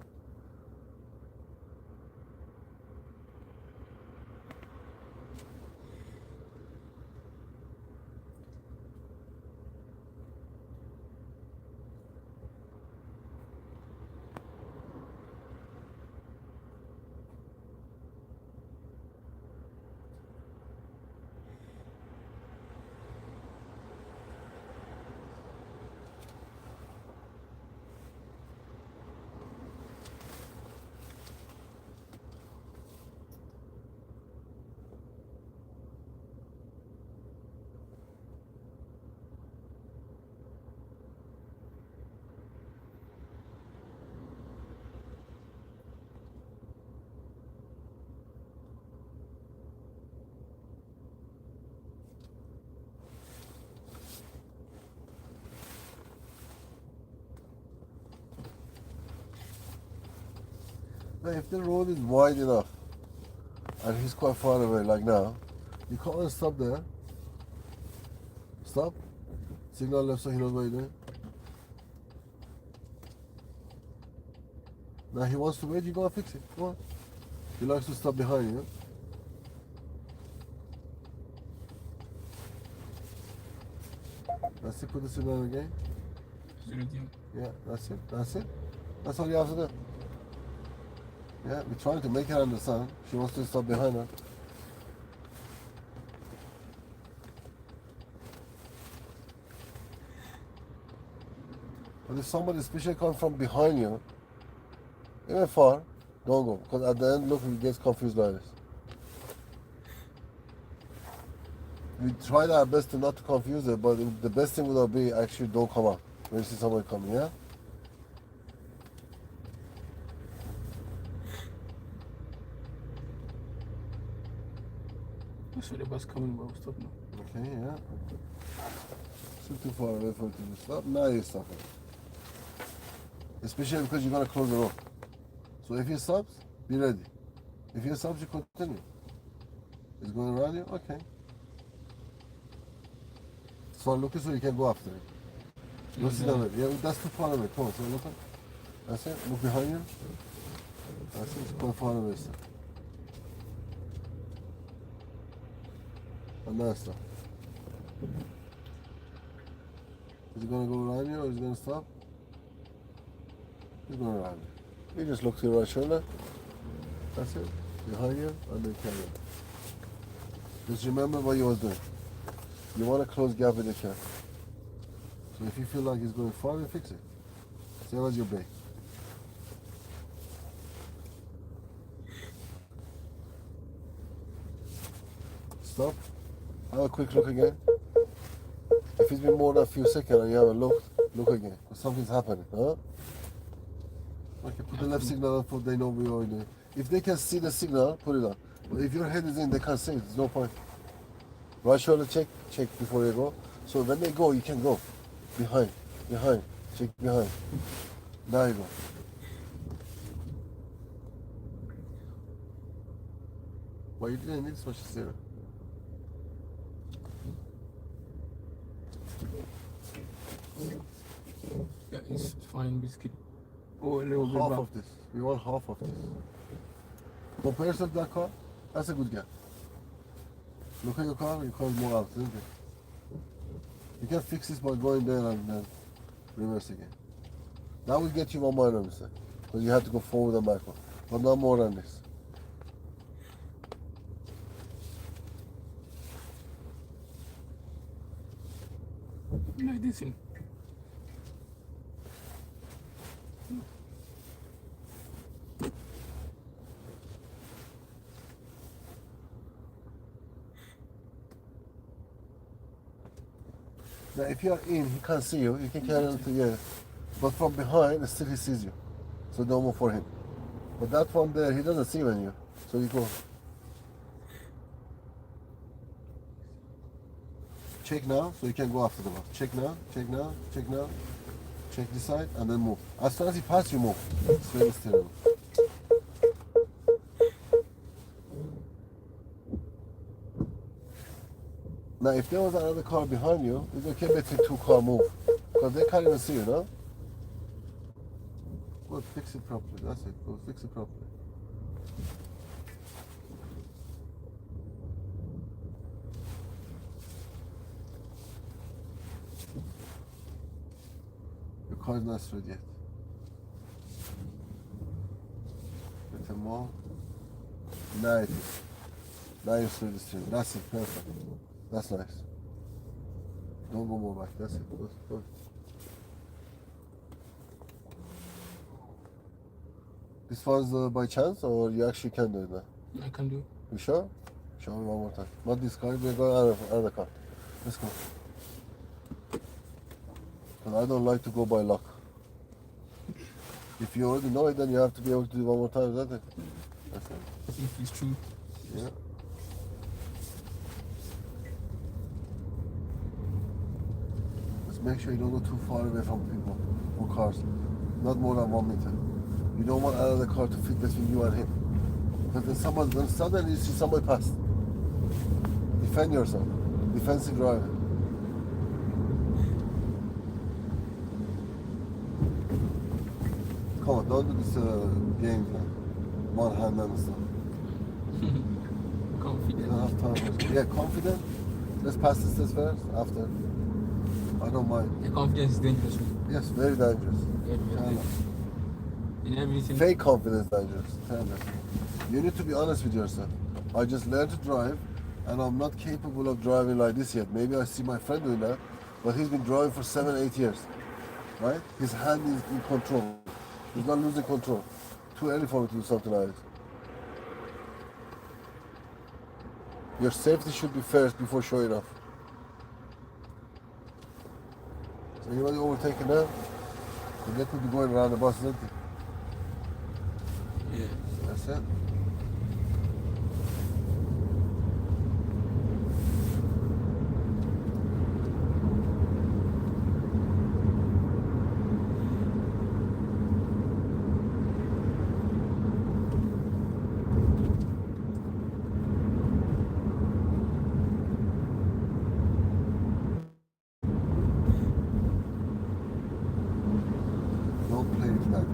Now, if the road is wide enough and he's quite far away, like now, you can't stop there. Stop. Signal left so he knows what you're doing. Now he wants to wait, you gotta fix it. Come on. He likes to stop behind you. That's it, put the signal again. Yeah, that's it. That's all you have to do. Yeah, we're trying to make her understand. She wants to stop behind her. But if somebody especially comes from behind you, even far, don't go. Because at the end, look, he gets confused like this. We tried our best to not to confuse it, but the best thing would be actually don't come out when you see somebody coming, yeah? I saw the bus coming, but stop now. Okay, yeah. Still too far away for it to stop. Now you're stopping. Especially because you're going to close the road. So if he stops, be ready. If he stops, you continue. It's going around you? Okay. So look so you can go after it. Go sit down. Yeah, that's too far away. Come on, so look. That's it. Look behind you. That's it. It's quite far away, sir. And now stop. Is it going to go around you or is it going to stop? It's going around you. You just look to your right shoulder. That's it. Behind you and then carry on. Just remember what you was doing. You want to close gap with the car. So if you feel like it's going far, you fix it. Same as your brake. Stop. Have a quick look again. If it's been more than a few seconds and you haven't looked, look again. Because something's happening, huh? Okay, put the left signal on so they know we are doing. If they can see the signal, put it on. But if your head is in, they can't see it. There's no point. Right shoulder check before you go. So when they go, you can go. Behind, check behind. There you go. Well, you didn't need so much steering. Yeah, it's fine, biscuit. Oh, a little bit Half back. of this. We want half of this. Compare yourself to that car. That's a good gap. Look at your car is more out, isn't it? You can fix this by going there and then reverse again. That will get you 1 minor mistake. Because you have to go forward and backward. But not more than this. Like this. You know. Now, if you are in, he can't see you. You can carry on to yeah. But from behind, still he sees you. So don't move for him. But that from there, he doesn't see when you. So you go. Check now, so you can go after the bus. Check now, check now, check now. Check this side, and then move. As soon as he passes, you move. It's very steering. Now, if there was another car behind you, it's okay between two car move. Because they can't even see you, no? Go fix it properly. That's it. Go fix it properly. Your car is not straight yet. Little more. Now it is. Now you're straight steering. That's it. Perfect. That's nice. Don't go more back. That's it. Go. This was by chance, or you actually can do it now? I can do it. You sure? Show me one more time. Not this car. We're going another car. Let's go. Because I don't like to go by luck. If you already know it, then you have to be able to do it one more time, isn't it? That's it. If it's true. Yeah. Just make sure you don't go too far away from people or cars. Not more than 1 meter. You don't want another car to fit between you and him. But then suddenly you see somebody pass. Defend yourself. Defensive driving. Come on, don't do this games now. One hand and stuff. You Confident. don't have time for it. Yeah, confident. Let's pass this test first. After. I don't mind. The confidence is dangerous. Yes, very dangerous. Very, very Tell dangerous. us. In everything. Fake confidence dangerous. Tell us. You need to be honest with yourself. I just learned to drive and I'm not capable of driving like this yet. Maybe I see my friend doing that, but he's been driving for 7-8 years. Right? His hand is in control. He's not losing control. Too early for me to do something like this. Your safety should be first before showing off. So anybody overtaking now? They could be going around the bus, isn't it? Yeah. That's it. Don't play with that.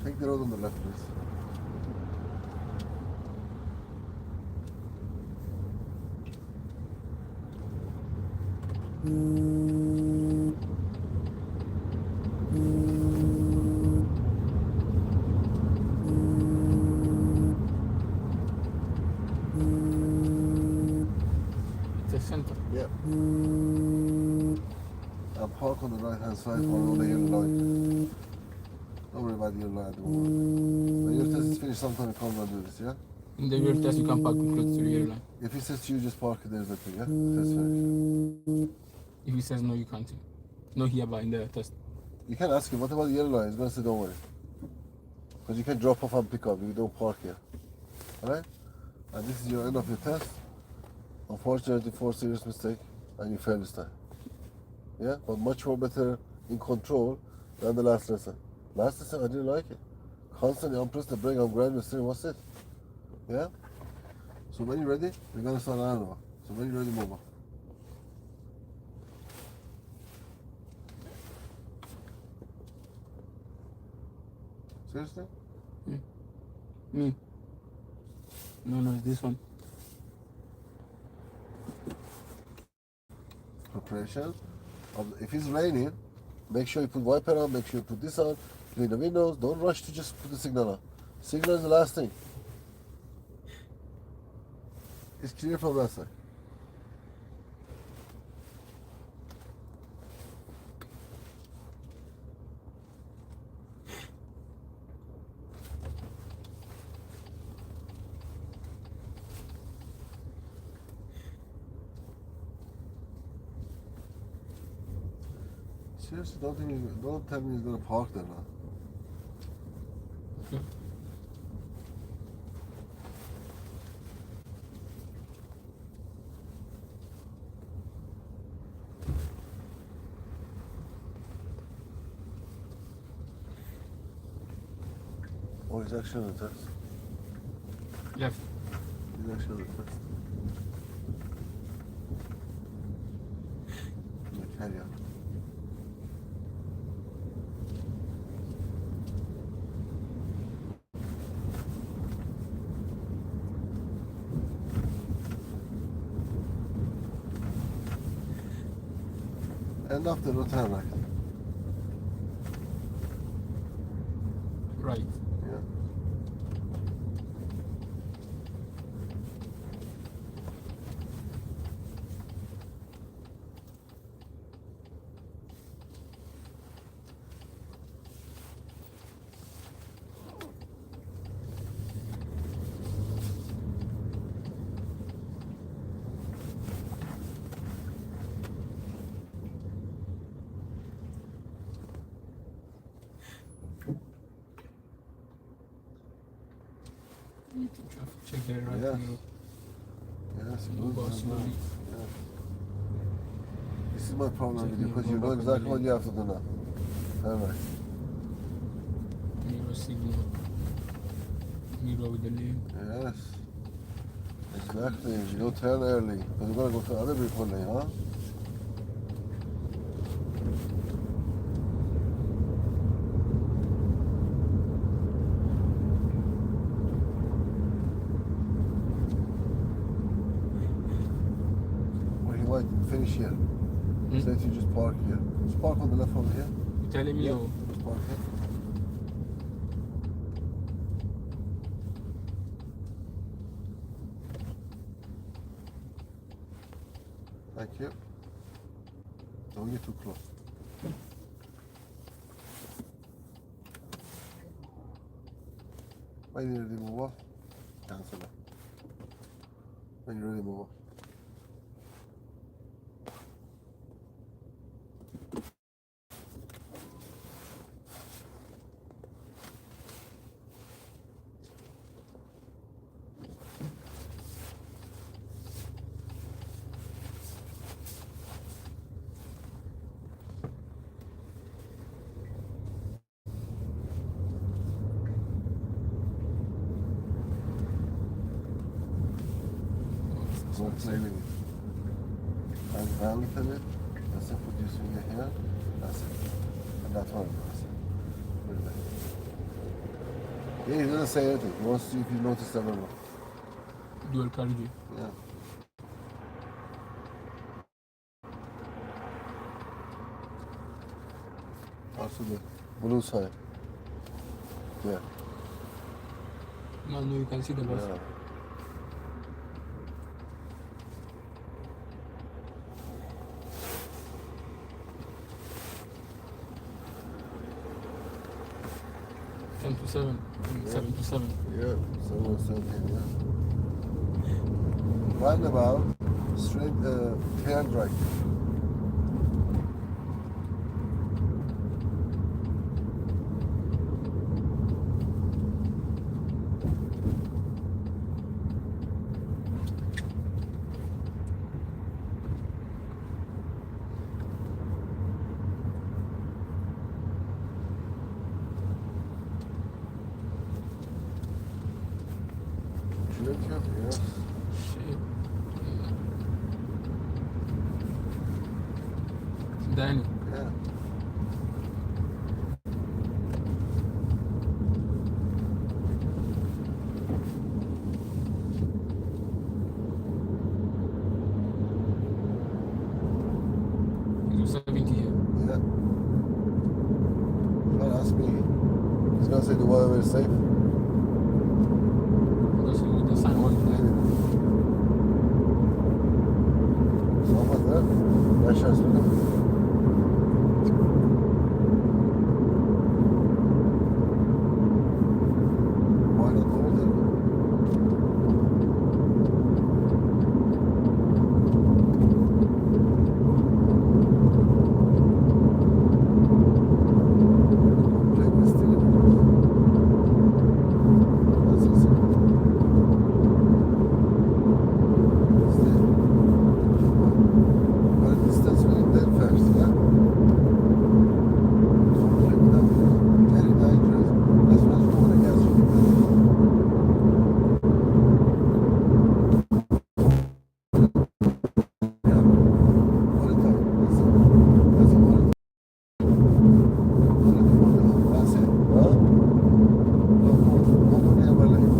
Take the road on the left, please. It's a center. Yeah. And park on the right hand side for the yellow light. Don't worry about the yellow light at the moment. When your test is finished, sometime you come and do this, yeah? In the rear test, you can park close to the yellow line. If he says to you, just park it, there's nothing, yeah? Test finished. If he says no, you can't. No here, but in the test. You can ask him, what about the yellow line? He's going to say, don't worry. Because you can drop off and pick up, you don't park here. Alright? And this is your end of your test. Unfortunately, 4 serious mistake, and you failed this time. Yeah? But much more better in control than the last lesson. Last lesson, I didn't like it. Constantly unpress the brake, I'm grabbing the steering, what's it? Yeah? So when you're ready, we're going to start another one. So when you're ready, move on. Seriously? Me. No, it's this one. Preparation. If it's raining, make sure you put wiper on, make sure you put this on, clean the windows. Don't rush to just put the signal on. Signal is the last thing. It's clear from that side. Seriously, don't tell me he's gonna park there now. Oh, he's actually on the test. Left. He's actually on the test. Yeah, carry on. End of the road turn right. Right. Yeah. Traffic check there, right? Yes. You Yes, move good. out slowly. Yes. This is my problem with you Checking because your you know back exactly what lane. you have to do now. Turn right. Mirror signal. Mirror with the lane. Yes. Exactly. You don't turn early because you're gonna go to other vehicle lane, huh? Or you might finish here. Say if you just park here. Just park on the left over here. You telling me Yeah. or Just park here. Thank you. Don't get too close. When you're ready, move off. Cancel it. When you're ready, move off. Don't play with it. And balance it. That's it. Put your finger here. That's it. And that one. That's it. Put it back. Yeah, he doesn't say anything. He wants to see if you notice that or not. dual carriageway? Yeah. Also the blue side. Yeah. No, you can see the bus. Yeah. Ten to 7, 7 to 7. Yeah, someone said here, yeah. Roundabout, straight, turn right. Jacob, yes. Shit. Danny. Yeah. You do 70. very safe. Because with the sign on Someone there. Yaşar söyle. Why not over there? Play with steel. That's it. Steel. But distance with that first, yeah? Don't play with that. Very dangerous. As well as going against you. Yeah. All the time. That's it. That's it. All the time. That's it. Huh? No money ever late.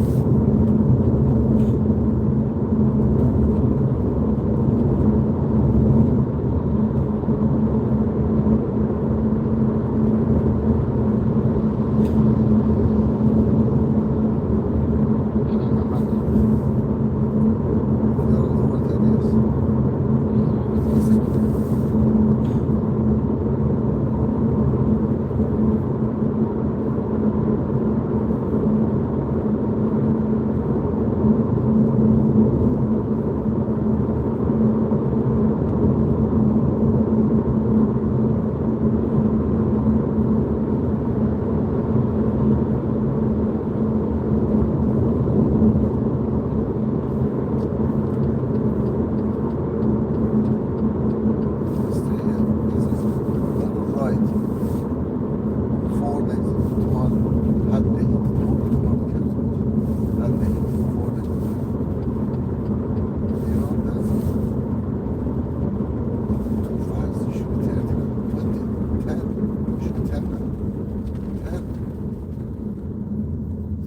You're over 10 years. That's it. Stay here. This is right. 4 days. Tuhan hadi. Hadi. 4 days. You know, that's too fast. You should be 30, 20, 10. You should be 10 now. 10.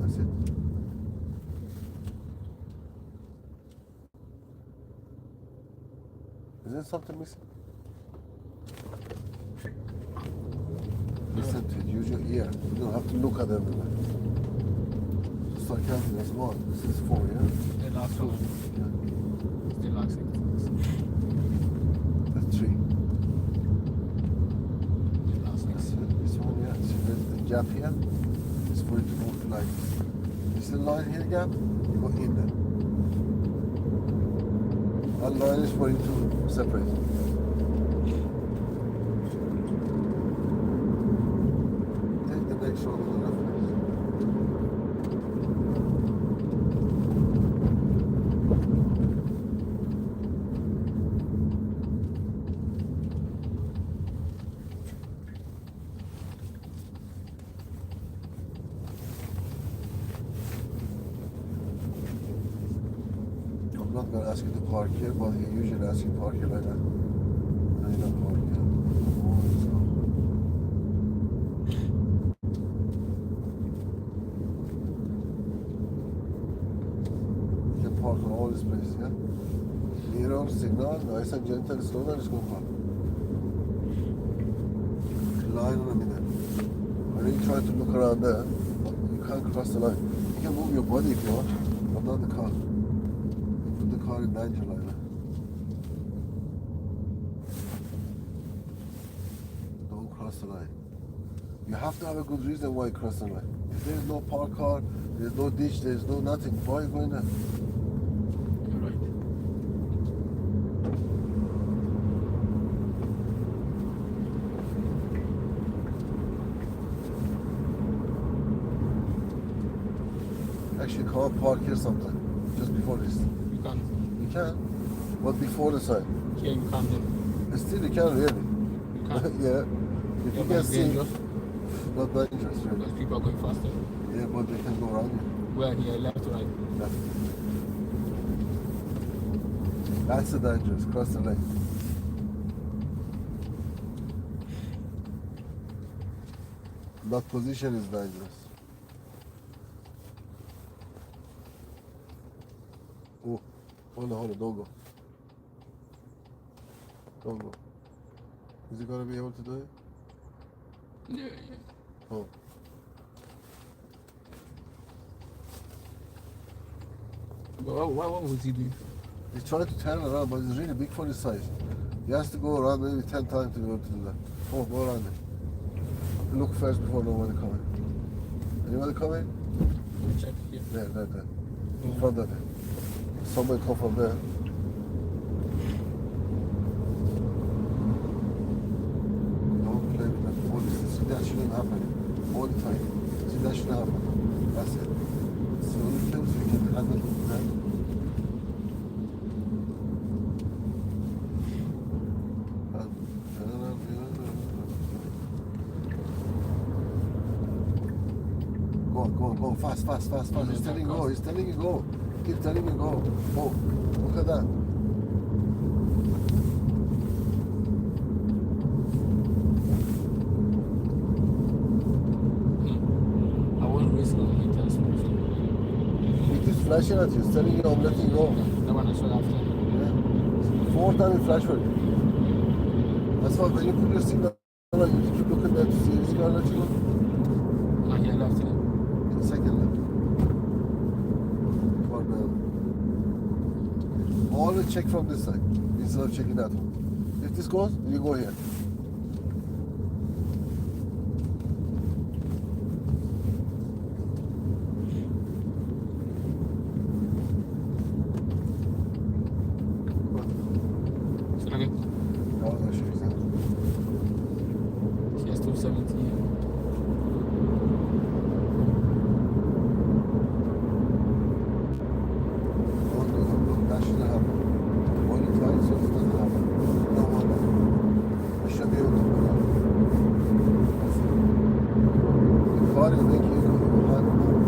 That's it. Is there something missing? Listen to it. Use your ear. You don't have to look at everywhere. Start counting. That's 1. This is 4, yeah? the last one. Yeah. Still like 6. That's 3. The last 6. This one, yeah. See, there's the gap here. It's for you to move like this. You see the line here, gap? You go in there. That line is for you to separate. Take the next one on the left, please. I'm not going to ask you to park here, but he usually asks you to park here like that. No, you don't park here. Oh, let's go. You can park on all these places, yeah? Mirror, signal, nice and gentle, slow down, just go park. Line on the middle. When you try to look around there, you can't cross the line. You can move your body if you want, but not the car. Put the car in danger like that. Don't cross the line. You have to have a good reason why you cross the line. If there's no park car, there's no ditch, there's no nothing, why are you going there? You're right. Actually, can't park here sometime, just before this. You can't. You can, but before the sign. Here you can't then. Still, you can really. You can't. Yeah. If Yeah, you but can it's see, dangerous not dangerous really. because people are going faster. Yeah, but they can go around you. Where here, left to right. Left. That's the dangerous. Cross the lane. That position is dangerous. Oh, hold on, don't go. Don't go. Is he gonna be able to do it? Yeah, yeah. Oh. What was he doing? He's trying to turn around, but it's really big for his size. He has to go around maybe 10 times to be able to do that. Come on, go around it. Look first before nobody coming. Anybody coming? Check here. There. In front of it. Somebody come from there. Don't play with that police. See, that shouldn't happen. All the time. See, that shouldn't happen. That's it. So you can handle that. Go, fast. He's telling you go. Keep telling you go. Oh, look at that. I won't risk on the test. It is flashing at you. It's telling you I'm letting you go. The one I saw after. Yeah. 4 times it flash for you. That's why when you put your signal on, you keep looking there to see if it's going to let you go. Not here left. Second left. For the... Always check from this side instead of checking that one. If this goes, you go here. I'll show you something. She has 270. That shouldn't happen. When you try, so it doesn't happen. No wonder. You should be able to do that. The car is making you hard to move.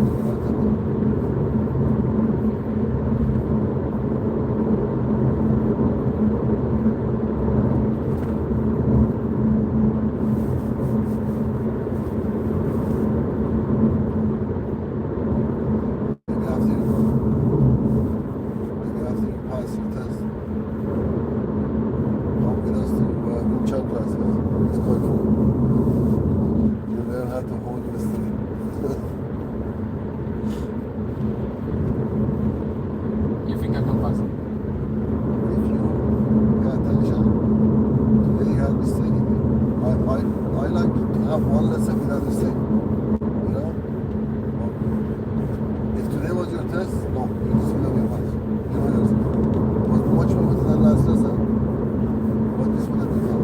You think I can pass? I like to have one lesson without mistake. You know? If today was your test, no, you just will have your pass. You know yours. It was much more than the last lesson, but this will have your pass.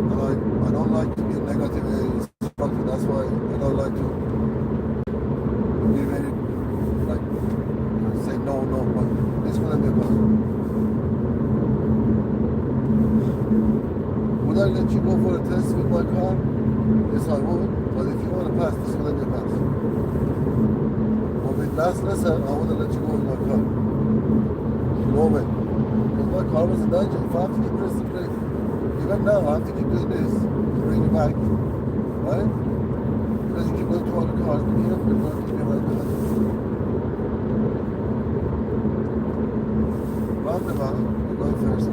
And I don't like to be negative instructor, that's why I don't like to be very, like, say no, but this will have your pass. Would I let you go for a test with my car? Yes, I would. But if you want to pass, this will let you pass. But with last lesson, I wouldn't let you go with my car. No way. Because my car was in danger. If I have to keep pressing the brake, even now, I have to keep doing this to bring you back. Right? Because you keep going to other cars, be careful, you're going to keep your right car. Roundabout, you're going first.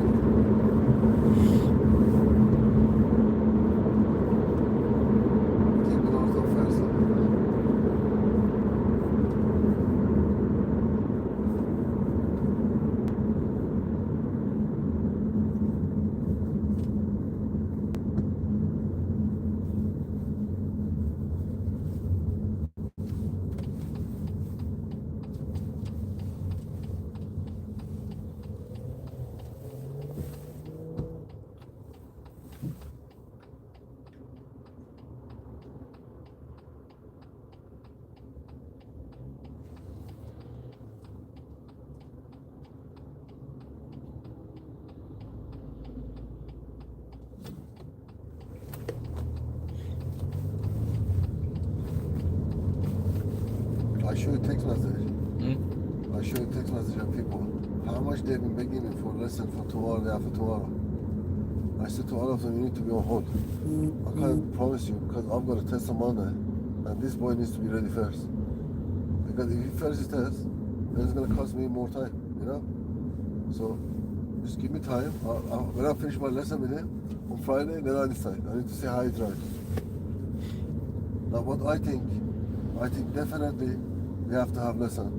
I show you text message. I show you text message of people how much they've been begging me for lesson for tomorrow, day after tomorrow. I said to all of them, you need to be on hold. I can't promise you because I've got a test on Monday, and this boy needs to be ready first. Because if he fails his test, then it's gonna cost me more time, you know. So just give me time. When I finish my lesson with him on Friday, then I decide. I need to see how he drives. Now, what I think definitely we have to have lesson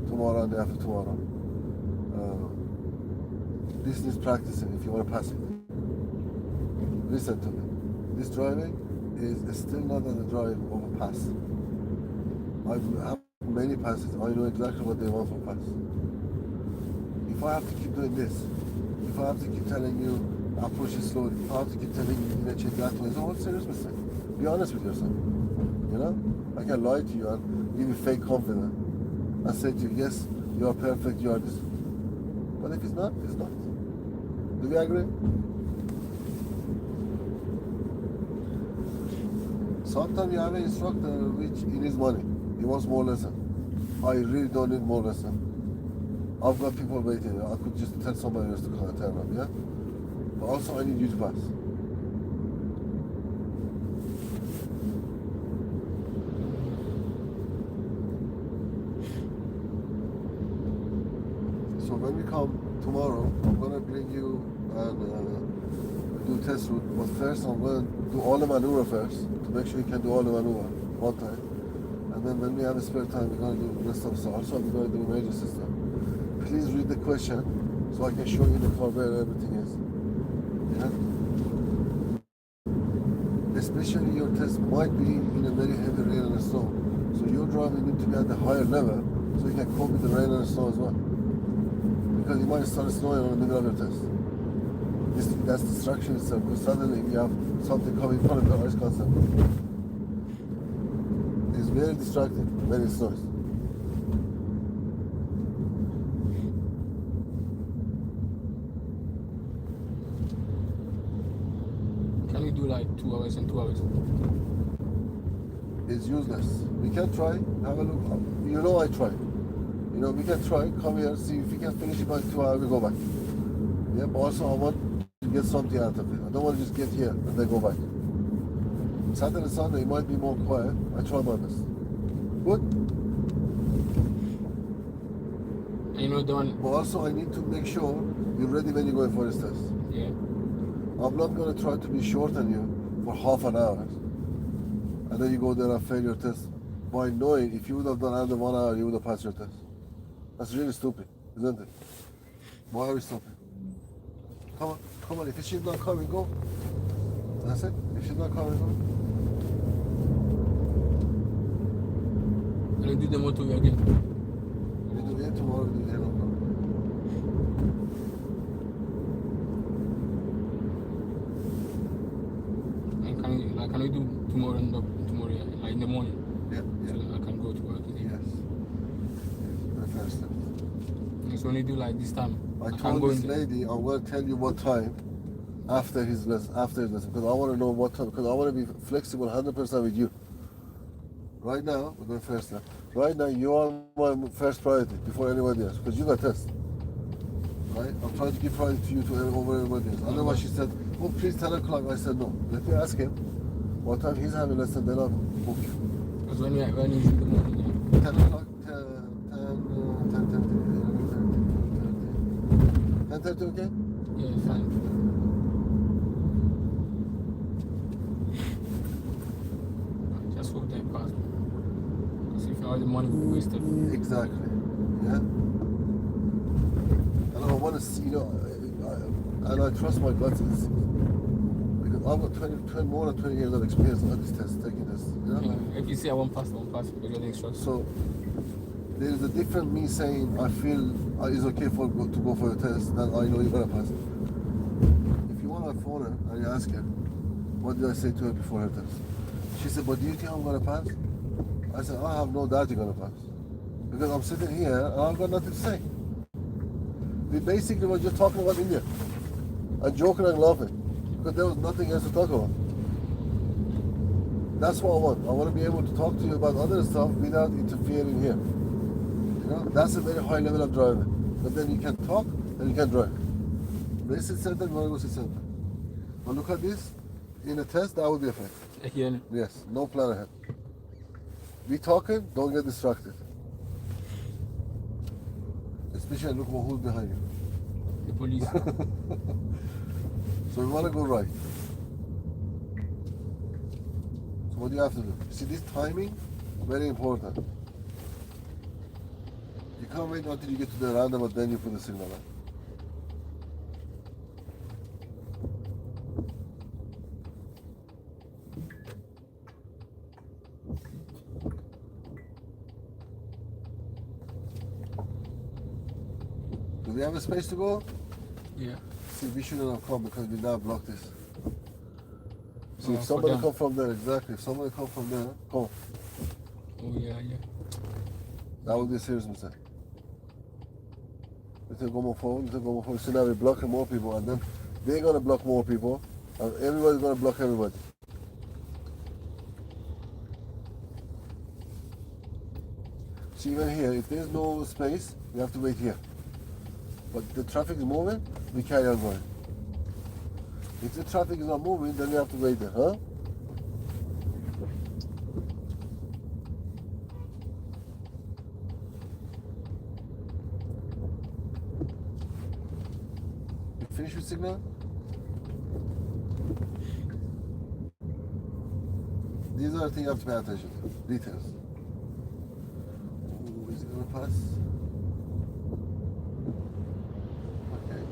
tomorrow and the day after tomorrow. This is practicing if you want to pass it. Listen to me. This driving is still not on the drive of a pass. I have many passes. I know exactly what they want for pass. If I have to keep doing this, if I have to keep telling you approach it slowly, if I have to keep telling you check that way, it's a whole serious mistake. Be honest with yourself. You know? I can lie to you and give you fake confidence and say to you, yes, you are perfect, you are this. But if it's not, it's not. Do we agree? Sometimes you have an instructor which he needs money. He wants more lesson. I really don't need more lesson. I've got people waiting. I could just tell somebody else to come and turn up, yeah? But also I need you to pass. So when we come tomorrow, I'm gonna bring you and do test route. But first I'm gonna do all the maneuver first to make sure you can do all the maneuver one time. And then when we have a spare time, we're gonna do the rest of the stuff. Also, we're gonna do major system. Please read the question so I can show you the car where everything is. Yeah. Especially your test might be in a very heavy rain and snow. So your driving need to be at a higher level so you can cope with the rain and snow as well. Because it might start snowing in the middle of your test. That's distraction itself, because suddenly you have something coming in front of your eyes constantly. It's very distracting when it snows. Can we do like 2 hours and 2 hours? It's useless. We can try, have a look. You know I tried. You know, we can try, come here, see if we can finish it by 2 hours, we go back. Yeah, but also I want to get something out of it. I don't want to just get here and then go back. Saturday and Sunday it might be more quiet. I try my best. Good? You know the one. But also I need to make sure you're ready when you're going for this test. Yeah. I'm not going to try to be short on you for half an hour. And then you go there and fail your test. By knowing if you would have done under 1 hour, you would have passed your test. That's really stupid, isn't it? Why are we stopping? Come on, if she's not coming, go. That's it. If she's not coming, go. Can we do the motorway again? We do it tomorrow, we do it no problem. And can we do tomorrow and tomorrow, like in the morning? Yeah. So I can go to work today. Yes. The first step. So when you do like this time, I can't told go this in there. lady I'm going to tell you what time after his lesson, because I want to know what time, because I want to be flexible 100% with you. Right now, we're going first step. Right now, you are my first priority before anybody else, because you got test. Right? I'm trying to give priority to you over everybody else. Otherwise, she said, oh, please 10 o'clock. I said, no. Let me ask him what time he's having lesson, then I'll book you. Because when he's in the morning, yeah. 10 o'clock, 10:30, okay? Yeah, it's fine. Just hope they pass. Because if all the money we wasted. Exactly. Yeah. And I want to see, and I trust my gut instincts. Because I've got more than 20 years of experience on this test, taking this. You know? Yeah, if you say I won't pass, because you're the instructor. So there is a different me saying I feel it's okay to go for a test than I know you're gonna pass it. If you want to phone her and you ask her, what did I say to her before her test? She said, but do you think I'm gonna pass? I said, I have no doubt you're gonna pass. Because I'm sitting here and I've got nothing to say. We basically were just talking about India and joking and laughing because there was nothing else to talk about. That's what I want. I want to be able to talk to you about other stuff without interfering here. You know, that's a very high level of driving. But then you can talk and you can drive. They sit center, you want to go sit center. But look at this. In a test, that would be a fact. Again, Yes, no plan ahead. We talking, don't get distracted. Especially look who's behind you. the police. So we want to go right. So what do you have to do? See this timing, very important. You can't wait until you get to the roundabout, then you put the signal on. Do they have a space to go? Yeah. See, we shouldn't have come because we now blocked this. See, if For somebody them. come from there, exactly. If somebody come from there, come. Oh yeah, yeah. That would be a serious mistake. We take go more forward, we take go more forward. So now we're blocking more people, and then they're gonna block more people, and everybody's gonna block everybody. See, even here, if there's no space, we have to wait here. But the traffic is moving, we carry on going. If the traffic is not moving, then we have to wait there, huh? You finish with signal? These are the things you have to pay attention to. Details. Ooh, is it gonna pass? Okay.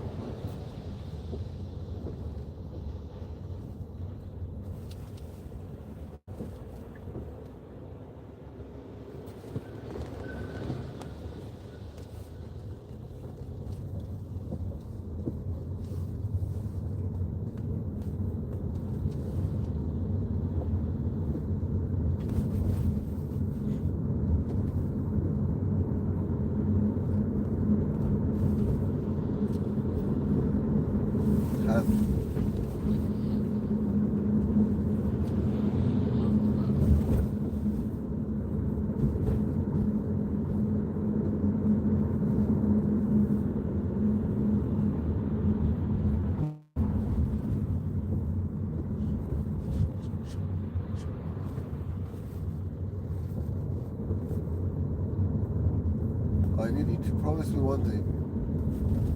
I need you to promise me one thing.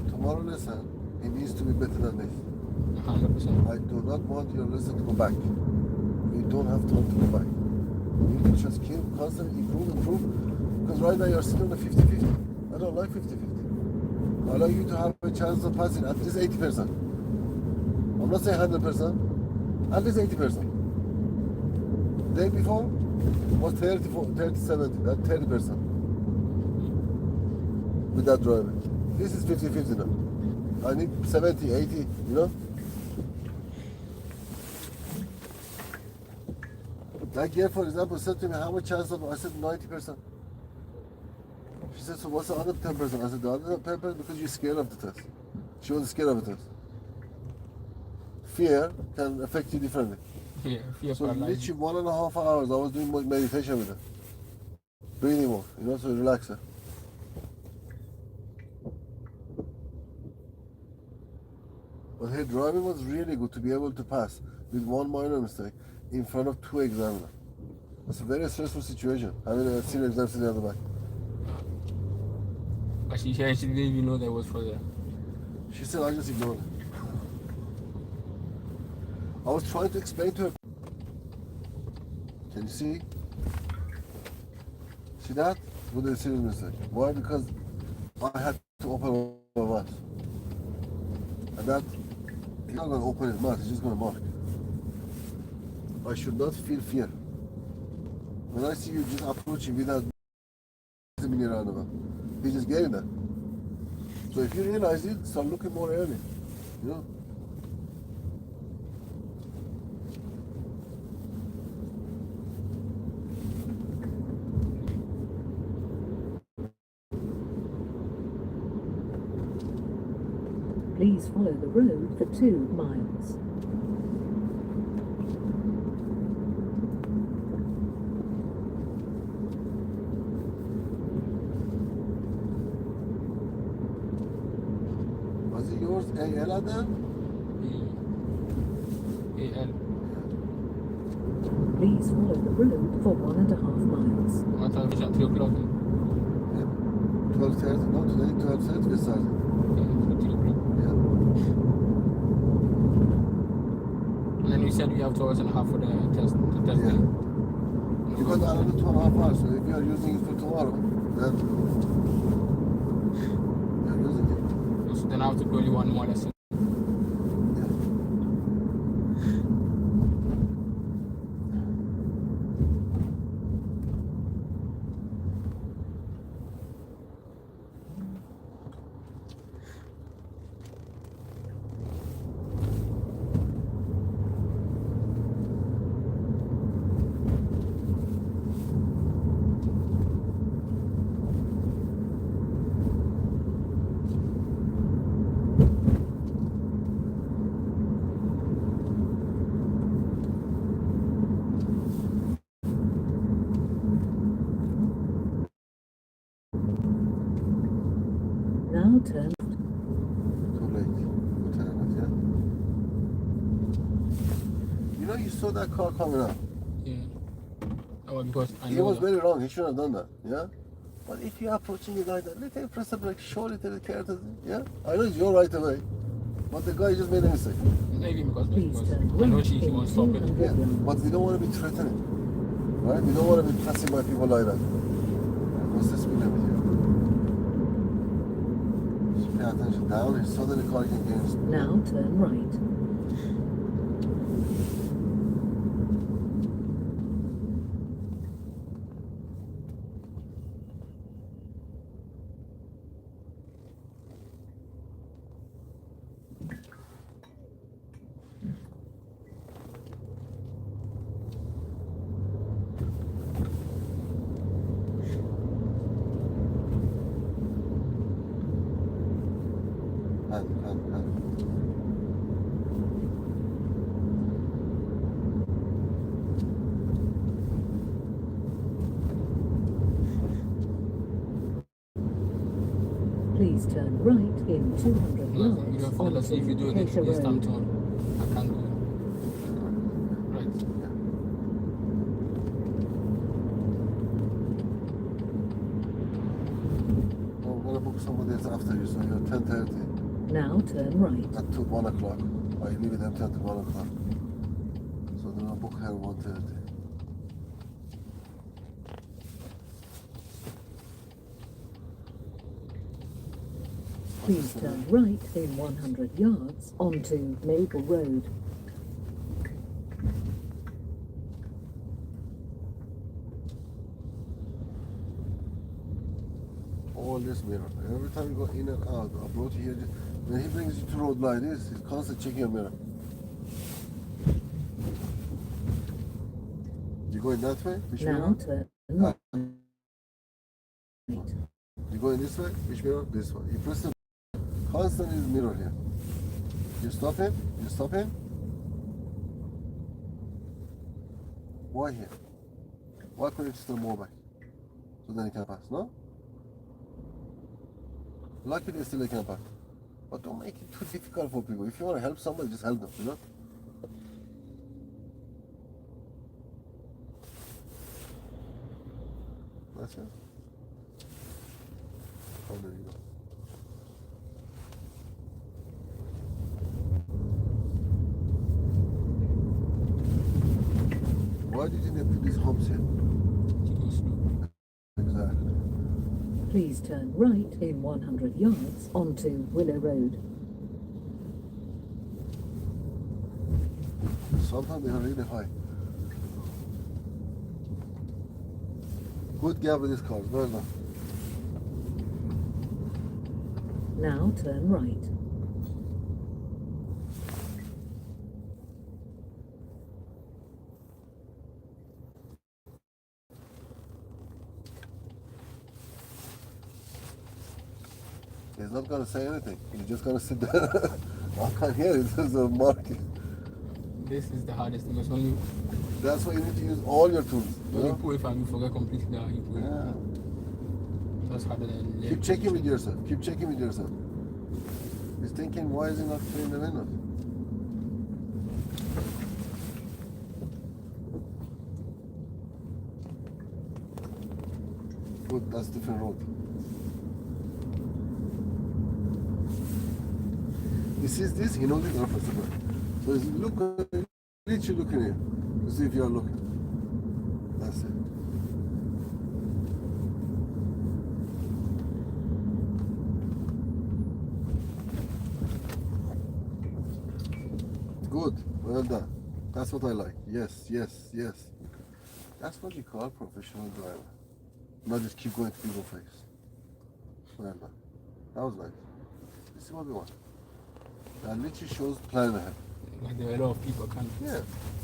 Tomorrow lesson, it needs to be better than this. 100%. I do not want your lesson to go back. You don't have to want to go back. You need to just keep constantly improve. Because right now you're still on a 50-50. I don't like 50-50. I like you to have a chance of passing at least 80%. I'm not saying 100%. At least 80%. The day before was 30-70. That's 30%. With that driver. This is 50-50 now. I need 70, 80, you know? That girl, for example, said to me, how much chance of, I said 90%. She said, so what's the other 10%? I said, the other 10% because you're scared of the test. She was scared of the test. Fear can affect you differently. Yeah, fear So paralysis. literally 1.5 hours, I was doing meditation with her. Breathing more, you know, to relax her. But her driving was really good to be able to pass with one minor mistake in front of two examiners. It's a very stressful situation, having a senior exam sitting at the back. But she didn't even know that was for the. She said, I just ignored it. I was trying to explain to her. Can you see? See that? With a serious mistake. Why? Because I had to open my mouth. And that, he's not going to open his mouth, he's just going to mark. I should not feel fear. When I see you just approaching without a minute roundabout, he's just getting that. So if you realize it, start looking more early. You know? Please follow the road for 2 miles. Was it yours AL at that? AL. Please follow the road for 1.5 miles. I thought it was at 3 o'clock. Yeah. 12:30, no, today 12:30 we started. Yeah, 3 o'clock. Yeah. And then you said we have 2 hours and a half for the test. The test Yeah. day. You got another 2.5 hours, so if you are using it for tomorrow, then So then I have to pay only one more lesson. Yeah. Now turn Too late. You turn it, yeah? You know, you saw that car coming up. Yeah. Oh, because I He know was that. very wrong. He shouldn't have done that, yeah? But if you're approaching it like that, let him press the brake, surely to the character, yeah? I know it's your right away, but the guy just made a mistake. Maybe because Please turn I know right she in won't stop it. 200 Yeah, yards. but we don't want to be threatening, right? We don't want to be passing by people like that. What's the speed limit here? Just pay attention down, so that the car can get in. Now turn right. Hand. Please turn right in 200 No, you yards don't feel as if you do onto it Acacia this time Road. turn. I can't do it. Right. I'm gonna book somebody else after you, so you're 10:30 Now turn right. at 1 o'clock. I leave it empty until 1 o'clock. So then I'll book her 1:30. Please turn right in 100 yards onto Maple Road. All this mirror. Every time you go in and out, I brought you here. When he brings you to road like this, he's constantly checking your mirror. You going that way? Which Now mirror? turn Ah. right. You going this way? Which mirror? This one. You press the constantly his mirror here. You stop him. You stop him. Why here? Why couldn't you still move back? So then he can pass, no? Luckily still he can pass. But don't make it too difficult for people. If you want to help somebody, just help them, you know? That's it. Oh, there you go. Why did you need to put these humps here? To go slow. Exactly. Please turn right in 100 yards onto Willow Road. Sometimes they are really high. Good gap with these cars, well done. Now turn right. He's not gonna say anything. He's just gonna sit there. I can't hear it. This is a market. This is the hardest thing because when you That's why you need to use all your tools. You when you know? pull it and you forget completely that you pull it. Yeah. That's harder than Keep checking with yourself. Keep checking with yourself. He's thinking, why is he not cleaning the windows? Good, that's different road. He sees this, he knows it's not possible. So he's literally looking here to see if you are looking. That's it. Good. Well done. That's what I like. Yes, yes, yes. That's what you call professional driver. Not just keep going to people's face. Well done. That was nice. This is what we want. That literally shows plan ahead. Like there are a lot of people can't. Yeah,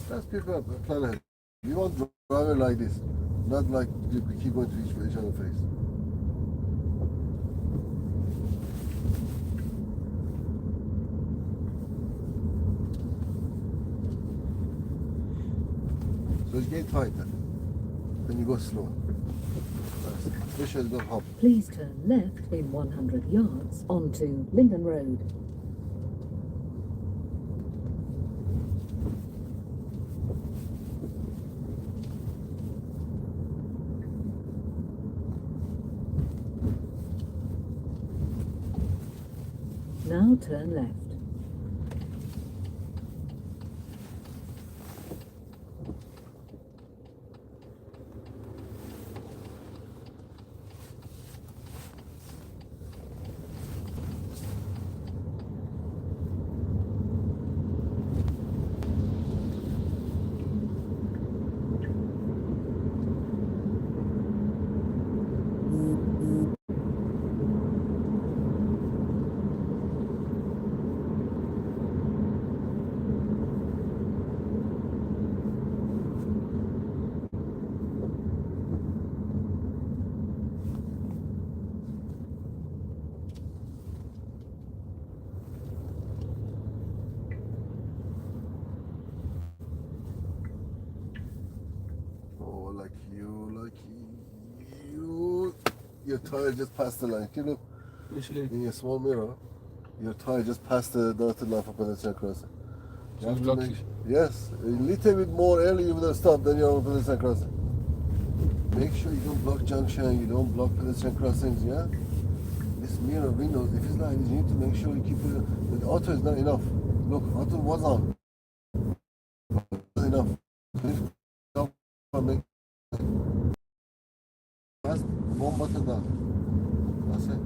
that's people plan ahead. We want driver like this, not like we keep going to each other's face. So it's getting tight then you go slow. Especially the hop. Please turn left in 100 yards onto Linden Road. Now turn left. Oh, like you. Your tire just passed the line. Can you look Especially in your small mirror? Your tire just passed the dotted line for pedestrian crossing. You so have to blocked make, it. yes, a little bit more early you would have stopped than you're on pedestrian crossing. Make sure you don't block junction, you don't block pedestrian crossings, yeah? This mirror windows, if it's like this, you need to make sure you keep it. The auto is not enough. Look, auto was on. Not enough. Make that's one button down. That's it.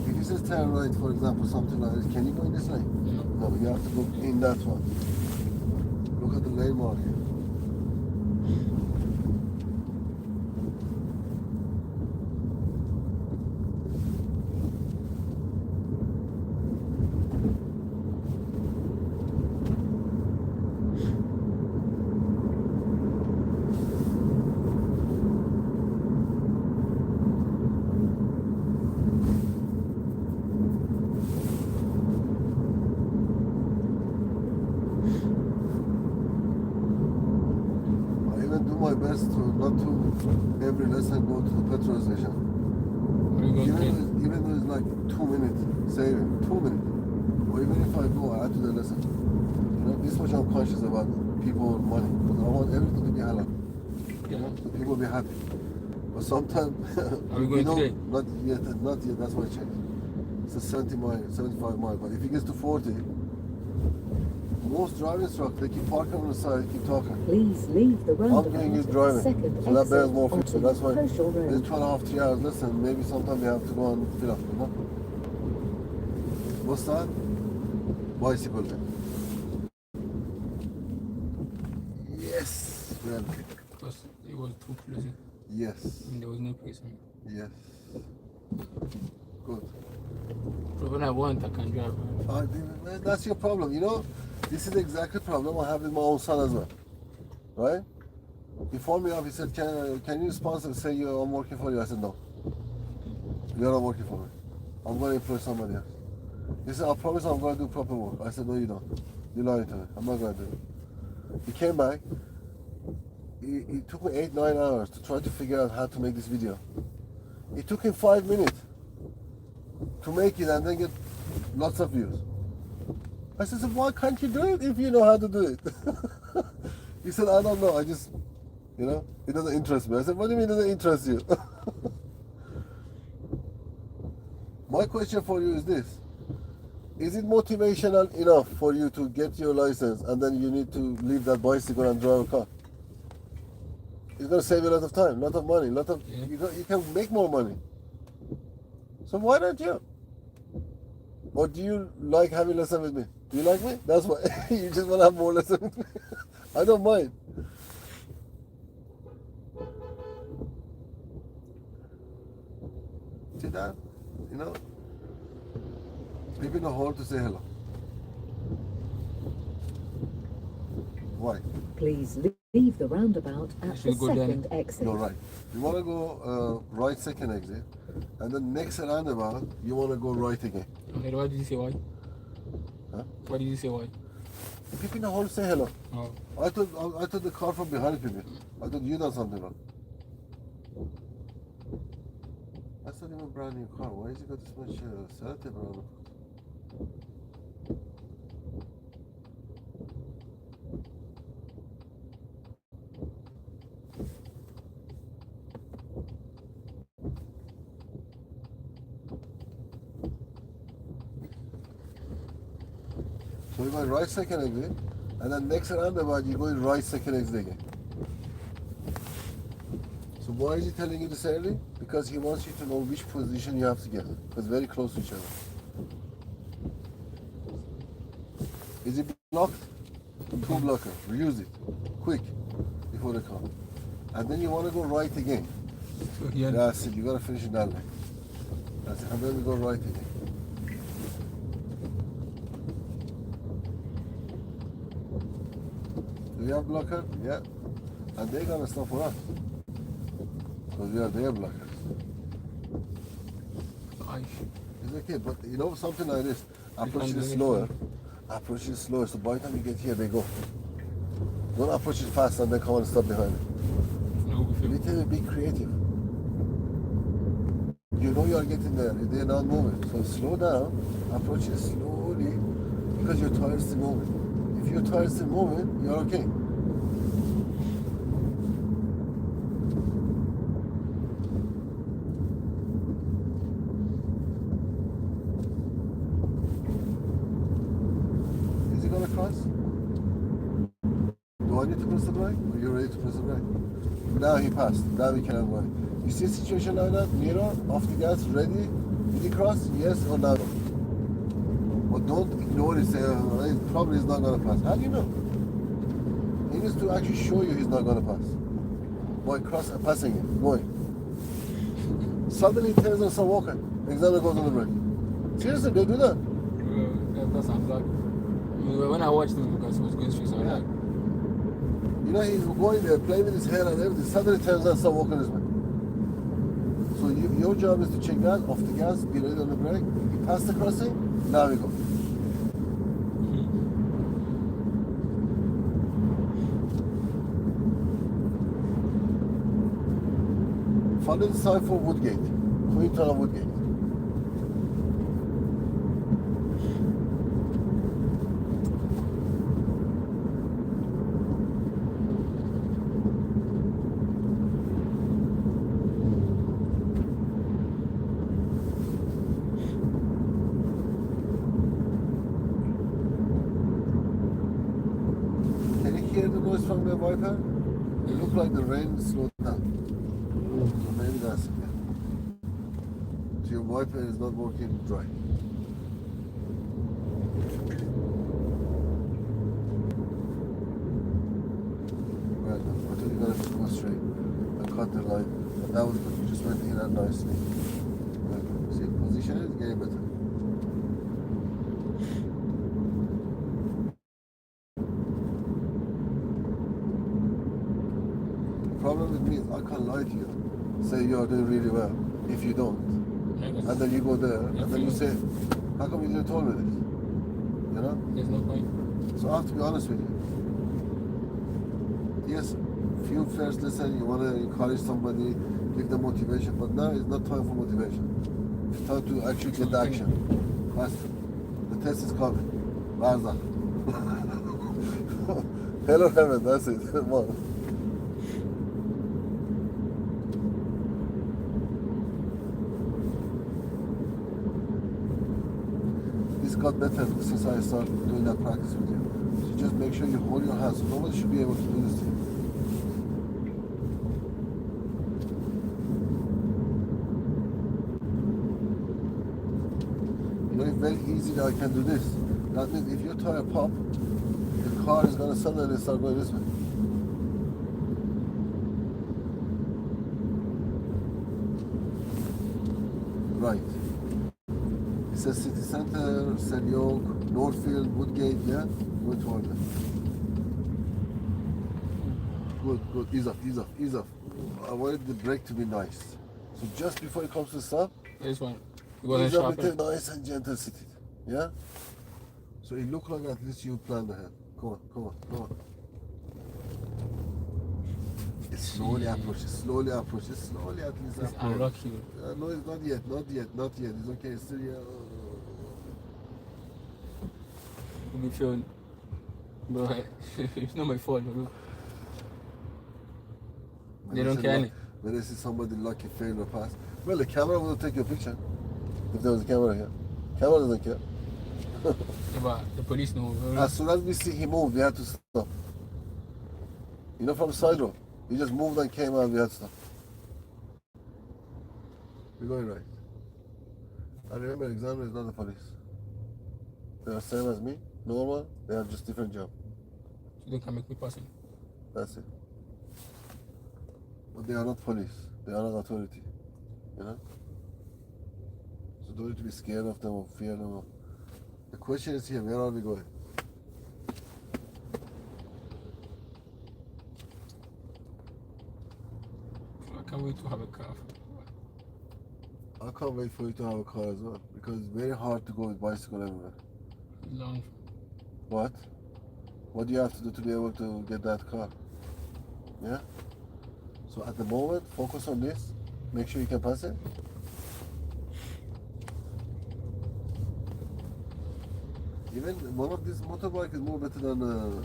If you says turn right, for example, something like this, can you go in this lane? No. No, you have to go in that one. Look at the lane mark here. I even do my best to not to every lesson go to the petrol station. We go straight. Even though it's like 2 minutes saving, 2 minutes. Or even if I go, I add to the lesson. You know, this much I'm conscious about people and money. Because I want everything to be halal. You know, so people be happy. But sometimes Are we going today? not yet, that's why I changed. It's a 75 mile. But if it gets to 40, most driving instructors, they keep parking on the side, keep talking. Please leave the I'm roundabout. getting used driving, Second so that bears exit more future. onto That's why Herschel it's Road. 2.5, 3 hours. Listen, maybe sometimes we have to go and fill up, you know? What's that? Bicycle lane. Yes, well, Because it was too close. yes, And there was no place. yes. Good. But when I want, I can drive. That's your problem, you know? This is exactly the problem I have with my own son as well, right? He phoned me up, he said, can you sponsor, say I'm working for you? I said, no. You're not working for me. I'm going to employ somebody else. He said, I promise I'm going to do proper work. I said, no, you don't. You're lying to me. I'm not going to do it. He came back. It took me 8-9 hours to try to figure out how to make this video. It took him 5 minutes to make it and then get lots of views. I said, so why can't you do it if you know how to do it? He said, I don't know. I just, it doesn't interest me. I said, what do you mean it doesn't interest you? My question for you is this. Is it motivational enough for you to get your license and then you need to leave that bicycle and drive a car? It's going to save you a lot of time, a lot of money, you can make more money. So why don't you? Or do you like having lesson with me? Do you like me? That's why. You just want to have more lesson with me. I don't mind. See that? You know, people know how to say hello. Why? Please leave the roundabout at the should go down. second exit. No, right. You want to go right second exit, and then next roundabout, you want to go right again. Okay, why did you say why? Huh? Why did you say why? People know how to say hello. Oh. I thought the car from behind people. I thought you done something wrong. That's not even a brand new car. Why has it got this much sedative around it? So you go right second exit, and then next roundabout you go right second exit again. So why is he telling you this early? Because he wants you to know which position you have to get, because very close to each other. Is it blocked? Two blocker. Use it quick before they come. And then you want to go right again. Yeah. That's it. You got to finish it that way. That's it. And then we go right again. Do we have blocker? Yeah. And they're gonna stop for us. Because we are their blockers. Gosh. It's okay, but you know something like this. Approach can't it do slower. Approach it slower, so by the time you get here, they go. Don't approach it fast and then come and stop behind it. No, we You feel. need to be creative. You know you are getting there. They're not moving. So slow down, approach it slowly, because your tire is still moving. If your tire is still moving, you're okay. Is he gonna cross? Do I need to press the brake? Are you ready to press the brake? Now he passed. Now we cannot go. You see a situation like that? Mirror, off the gas, ready? Did he cross? Yes or no? But don't ignore it. Say, it probably is not going to pass. How do you know? He needs to actually show you he's not going to pass. By passing it, going. Suddenly he turns and starts walking. Examiner goes on the brake. Seriously, they do that. That sounds like. When I watched him, because he was going straight, so Yeah. like, You know, he's going there, playing with his hair and everything. Suddenly turns and starts walking this way. So your job is to check that, off the gas, be ready on the brake. You pass the crossing, now we go. Follow the sign for Woodgate. Queentown of Woodgate. Can you hear the noise from the wiper? It looks like the rain slowed down. So maybe that's it. So your wiper is not working dry. Right now, I thought you gotta go straight and cut the line. But that was good. You just went in and nicely. Right. See, position is getting better. The problem with me is I can't lie to you. Say you are doing really well if you don't. And then you go there and then you say, how come you didn't tell me this? You know? there's no point. So I have to be honest with you. Yes, few first lesson, you want to encourage somebody, give them motivation, but now it's not time for motivation. It's time to actually get the action. Faster. The test is coming. Barza. Hello heaven, that's it. Come on. This got better since I started doing that practice with you. So just make sure you hold your hands. Nobody should be able to do this to you. You know, if very easy that I can do this. That means if your tire pop, the car is gonna suddenly start going this way. Right. It says City Center, St. Yoke, Northfield, Woodgate, yeah? Go toward that. Good, ease off, ease off, ease off. I wanted the brake to be nice. So just before it comes to stop, This one. It wasn't ease up with sharp. it, nice and gentle seated. Yeah? So it looked like at least you planned ahead. Come on, come on, come on. Slowly approach it, slowly approach it, slowly at least It's approach. unlucky. No, it's not yet, not yet, not yet. It's okay, it's still here. You'll be feeling. Bro, it's not my fault, bro. They don't care any. When they see somebody lucky fail or pass, well, the camera will take your picture. If there was a camera here. Camera doesn't care. Yeah, but the police know. As soon as we see him move, we had to stop. You know, from side road. He just moved and came out, we had to stop. We're going right. And remember, examiner is not the police. They are same as me, normal, they have just different job. So they can make me passing. That's it. But they are not police. They are not authority. You know? So don't need to be scared of them or fear them. Or... The question is here, where are we going? I can't wait to have a car. I can't wait for you to have a car as well. Because it's very hard to go with bicycle everywhere. Long. What? What do you have to do to be able to get that car? Yeah? So at the moment, focus on this. Make sure you can pass it. Even one of these motorbike is more better than a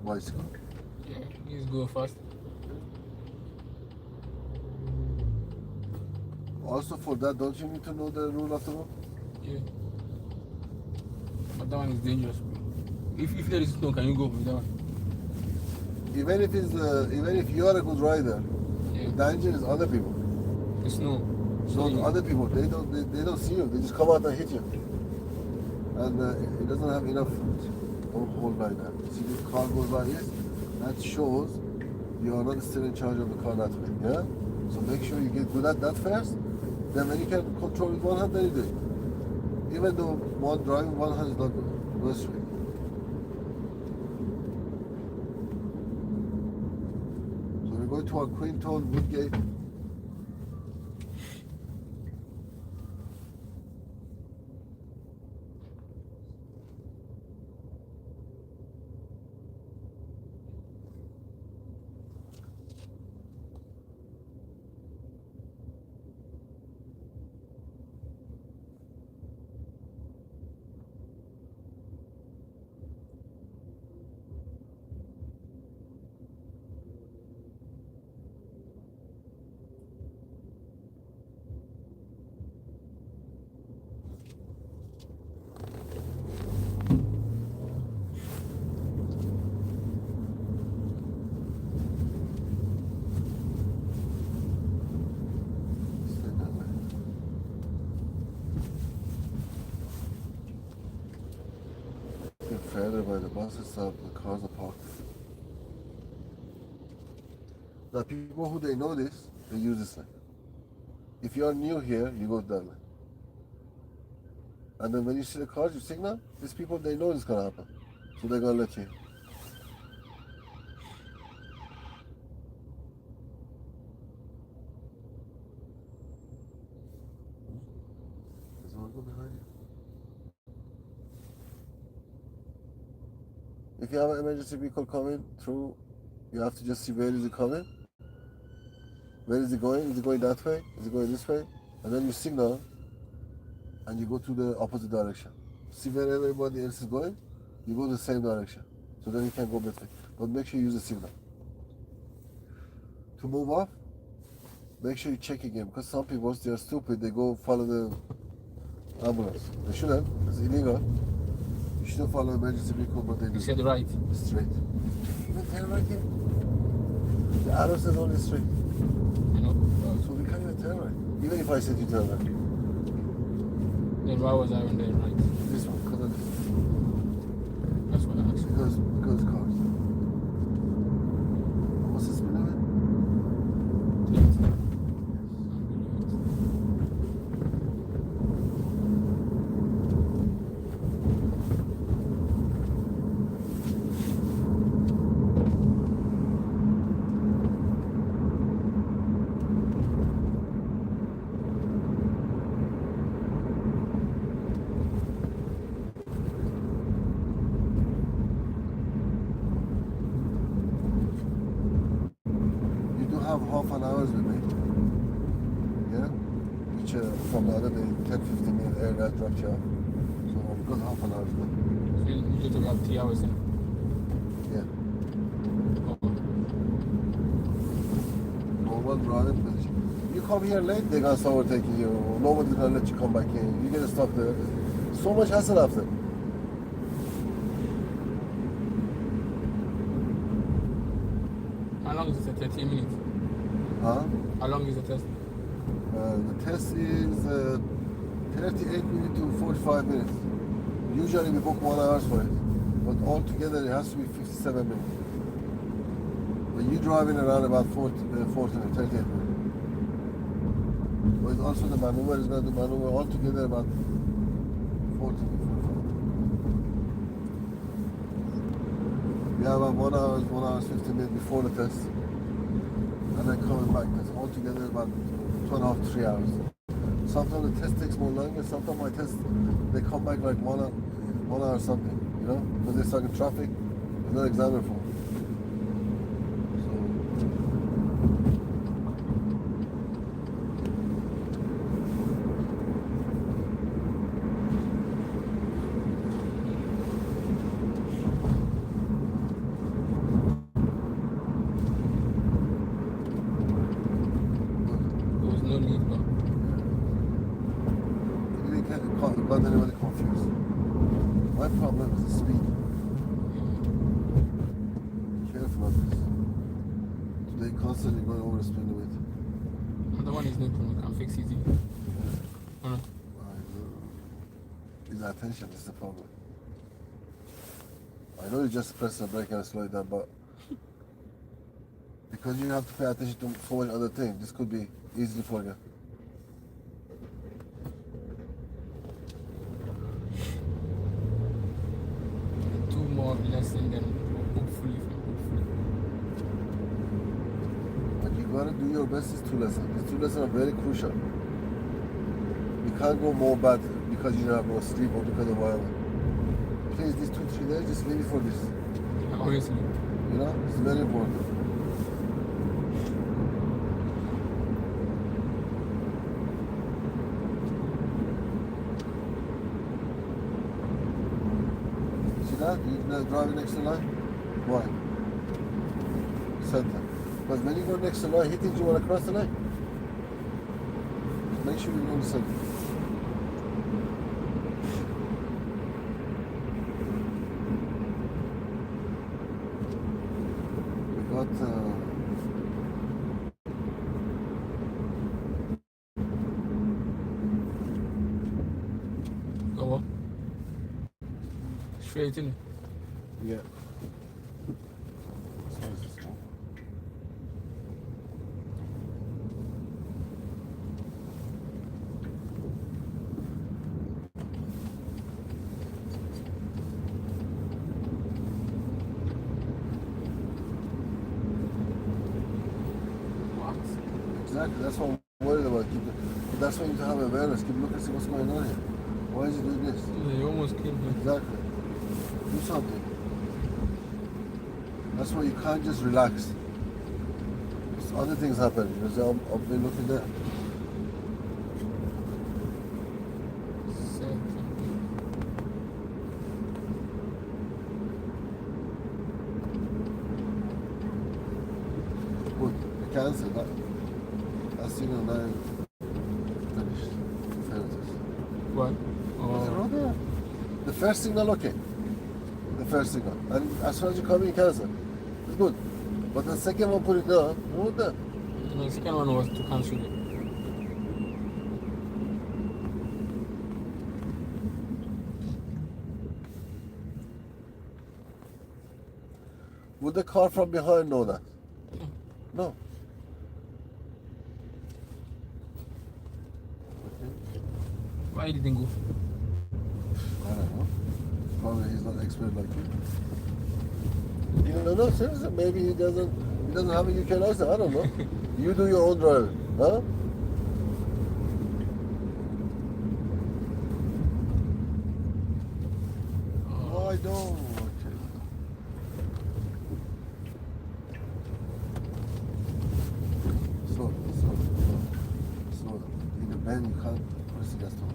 bicycle. Yeah, please go fast. Also for that, don't you need to know the rule of the road? Yeah. But that one is dangerous, bro. If there is snow, can you go with that one? Even if you are a good rider, Yeah. the danger is other people. The snow. So the other people, they don't see you. They just come out and hit you. And it doesn't have enough don't hold like that. See, the car goes like this. That shows you are not still in charge of the car that way. Yeah. So make sure you get good at that first. Then when you can control with one hand, then you do it. Even though one driving one hand is not good. Go straight. So we're going to our Quinton Woodgate. Further by the bus stop, the cars are parked. The people who they know this, they use this lane. If you are new here, you go that lane. And then when you see the cars, you signal. These people, they know it's gonna happen, so they're gonna let you in. There's one go behind you. If you have an emergency vehicle coming through, you have to just see where is it coming. Where is it going? Is it going that way? Is it going this way? And then you signal and you go to the opposite direction. See where everybody else is going? You go the same direction. So then you can go that way. But make sure you use the signal. To move off, make sure you check again. Because some people, once they are stupid, they go follow the ambulance. They shouldn't. It's illegal. You shouldn't follow emergency vehicle, but they do. You said right. Straight. Even turn right here. The arrow says only straight. You know? So we can't even turn right. Even if I said you turn right. Then why was I on there right? This one, because of this. That's what I asked you. Because cars. What's the speed limit? 20. I'm below it. You do have half an hour with me. Yeah? Which from the other day, 10-15 minute air that dropped you off. So I've got half an hour with me. So you took about 3 hours then? Yeah. Oh. Normal driving position. You come here late, they're gonna start overtaking you. Nobody's gonna let you come back in. You get stuck there. So much hassle after. How long is it? 13 minutes? Huh? How long is the test? The test is 38 minutes to 45 minutes. Usually we book 1 hour for it, but altogether it has to be 57 minutes. But you driving around about 40 to 38 minutes. But also the maneuver is going to do maneuver altogether about 40 to 45. We have about 1 hour, 1 hour 15 minutes before the test, and then coming back. That's altogether about 2.5 to 3 hours. Sometimes the test takes more longer. Sometimes my test, they come back like 1 hour something, you know, because they're stuck in traffic. There's no examiner for them. There was no need, but You really can't got anybody confused. My problem is the speed. Careful of this. Today constantly going over the speed limit. the one is neutral. You can fix easy. His attention is the problem. I know you just press the brake and slow it down, but because you have to pay attention to so many other things, this could be easily forget. Two more lessons then hopefully. But you gotta do your best. These 2 lessons. These 2 lessons are very crucial. You can't go more bad because you have no sleep or because of whatever. Please, these 2-3 days, just leave it for this. Obviously. You know, it's very important. See that? You're driving next to the line? Why? Center. Because when you go next to the line, he thinks you want to cross the line. Make sure you're on the center. We got Go on. Straight in. yeah. As far as this one. What? Exactly. That's what I'm worried about. That's why you need to have awareness. Keep looking, see what's going on here. Why is he doing this? You almost killed me. Exactly. Do something. That's why you can't just relax. There's other things happen. I've been looking there. Good. You cancel that. That's signal 9 finished. Finishes. What? Is it Oh, right there? The first signal, okay. The first signal. And as soon as you come in, cancel. It's good. But the second one, put it there. Put it there. the second one was to cancel it. Would the car from behind know that? No. Why didn't go? I don't know. Probably he's not expert like you. You don't know, seriously. Maybe he doesn't have a UK license. I don't know. You do your own driving, huh? Oh, I don't. Okay. Slow. In the bend, you can't press the gas too much.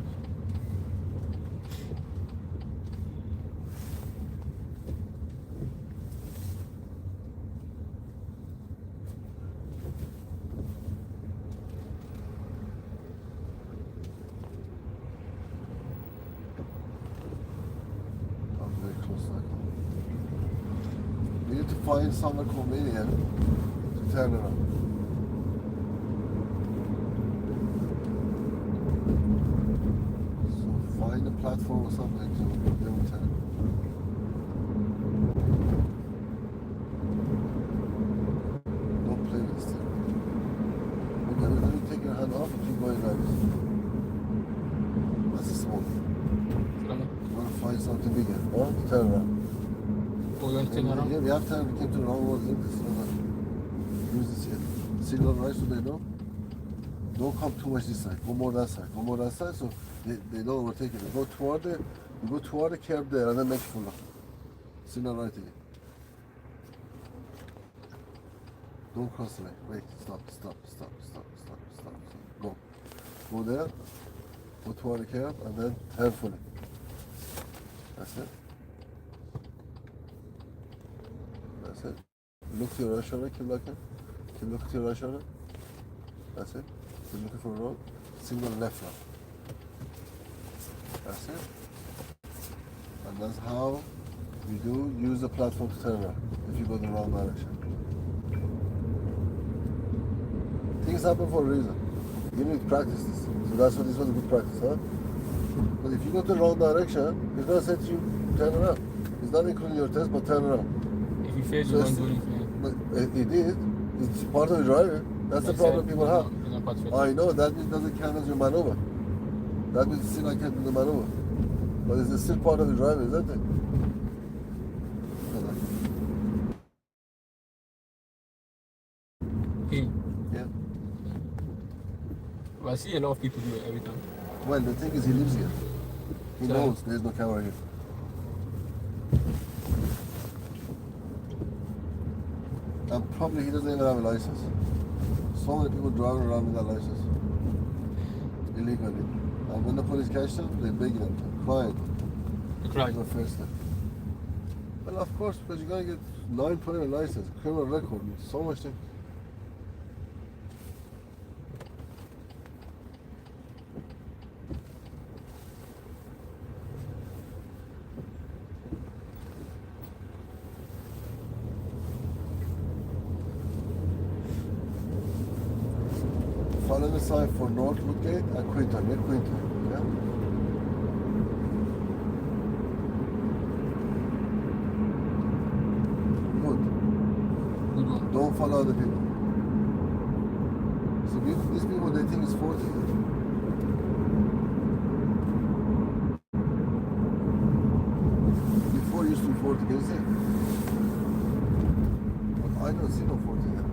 You need to find somewhere convenient to turn around. So find a platform or something to be able to turn. Don't play with this thing. Okay, let me take your hand off and keep going like this. That's a small thing. You want to find something bigger, huh? To turn around. Oh, you want to turn around? Yeah, we have time. We came to the wrong road. Use this here. Signal right so they know. Don't come too much this side. Go more that side. Go more that side so they don't overtake it. You go toward the curb there and then make it full up. Signal right again. Don't cross the line. Wait. Stop. Go. Go there. Go toward the curb and then turn fully. That's it. That's it. Look to your right shoulder, keep looking. Keep looking to your right shoulder. That's it. Keep looking for a road. Signal left now. That's it. And that's how you do use the platform to turn around if you go the wrong direction. Things happen for a reason. You need to practice this. So that's what this was a good practice, huh? But if you go to the wrong direction, it's gonna say to you, turn around. It's not including your test, but turn around. If you fail, you won't do anything. But it is. It's part of the driving. That's the problem people have. I know, that means it doesn't count as your maneuver. That means it's still not counting the maneuver. But it's still part of the driving, isn't it? Yeah. Well, I see a lot of people do it every time. Well, the thing is, he lives here. He So- knows there's no camera here. And probably he doesn't even have a license. So many people driving around without license. Illegally. And when the police catch them, they beg them, crying. You cry. Go first step. Well, of course, because you're going to get 9 points on license, criminal record, so much things. Follow the sign for North Woodgate and Quinton. Get Quinton. Yeah? Good. Good one. Don't follow other people. So these people, they think it's 40. Before it used to be 40, can you see? But I don't see no 40 there.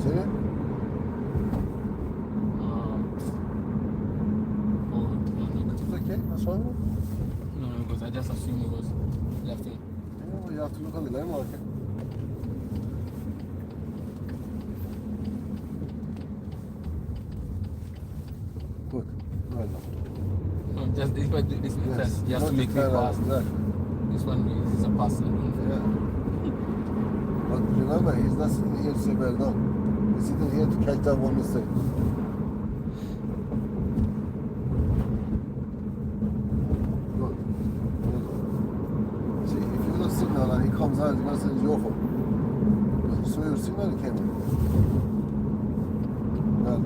See it? It's okay, that's fine. No, because I just assumed it was left in. Yeah, well, you have to look on the lane marker. Good. Well done. No, just this one, this Yes. test. You have to Not make me turn around, pass. exactly. This one is a pass. Yeah. But remember, he's not sitting here to say well done. He's sitting here to catch that one mistake. Good. Very good. See, if you don't signal and he comes out, you're going to say it's your fault. So your signal came in. Well,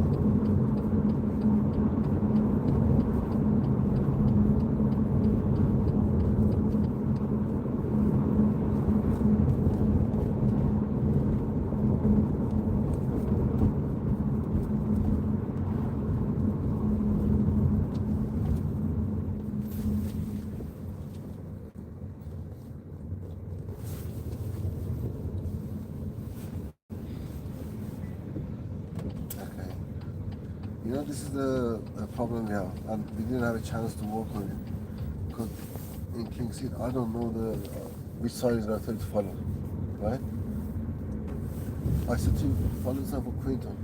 you know, this is the problem we have, and we didn't have a chance to work on it. Because in King's Heath, I don't know which side is going to tell you to follow, right? I said to you, follow the sign for Quinton.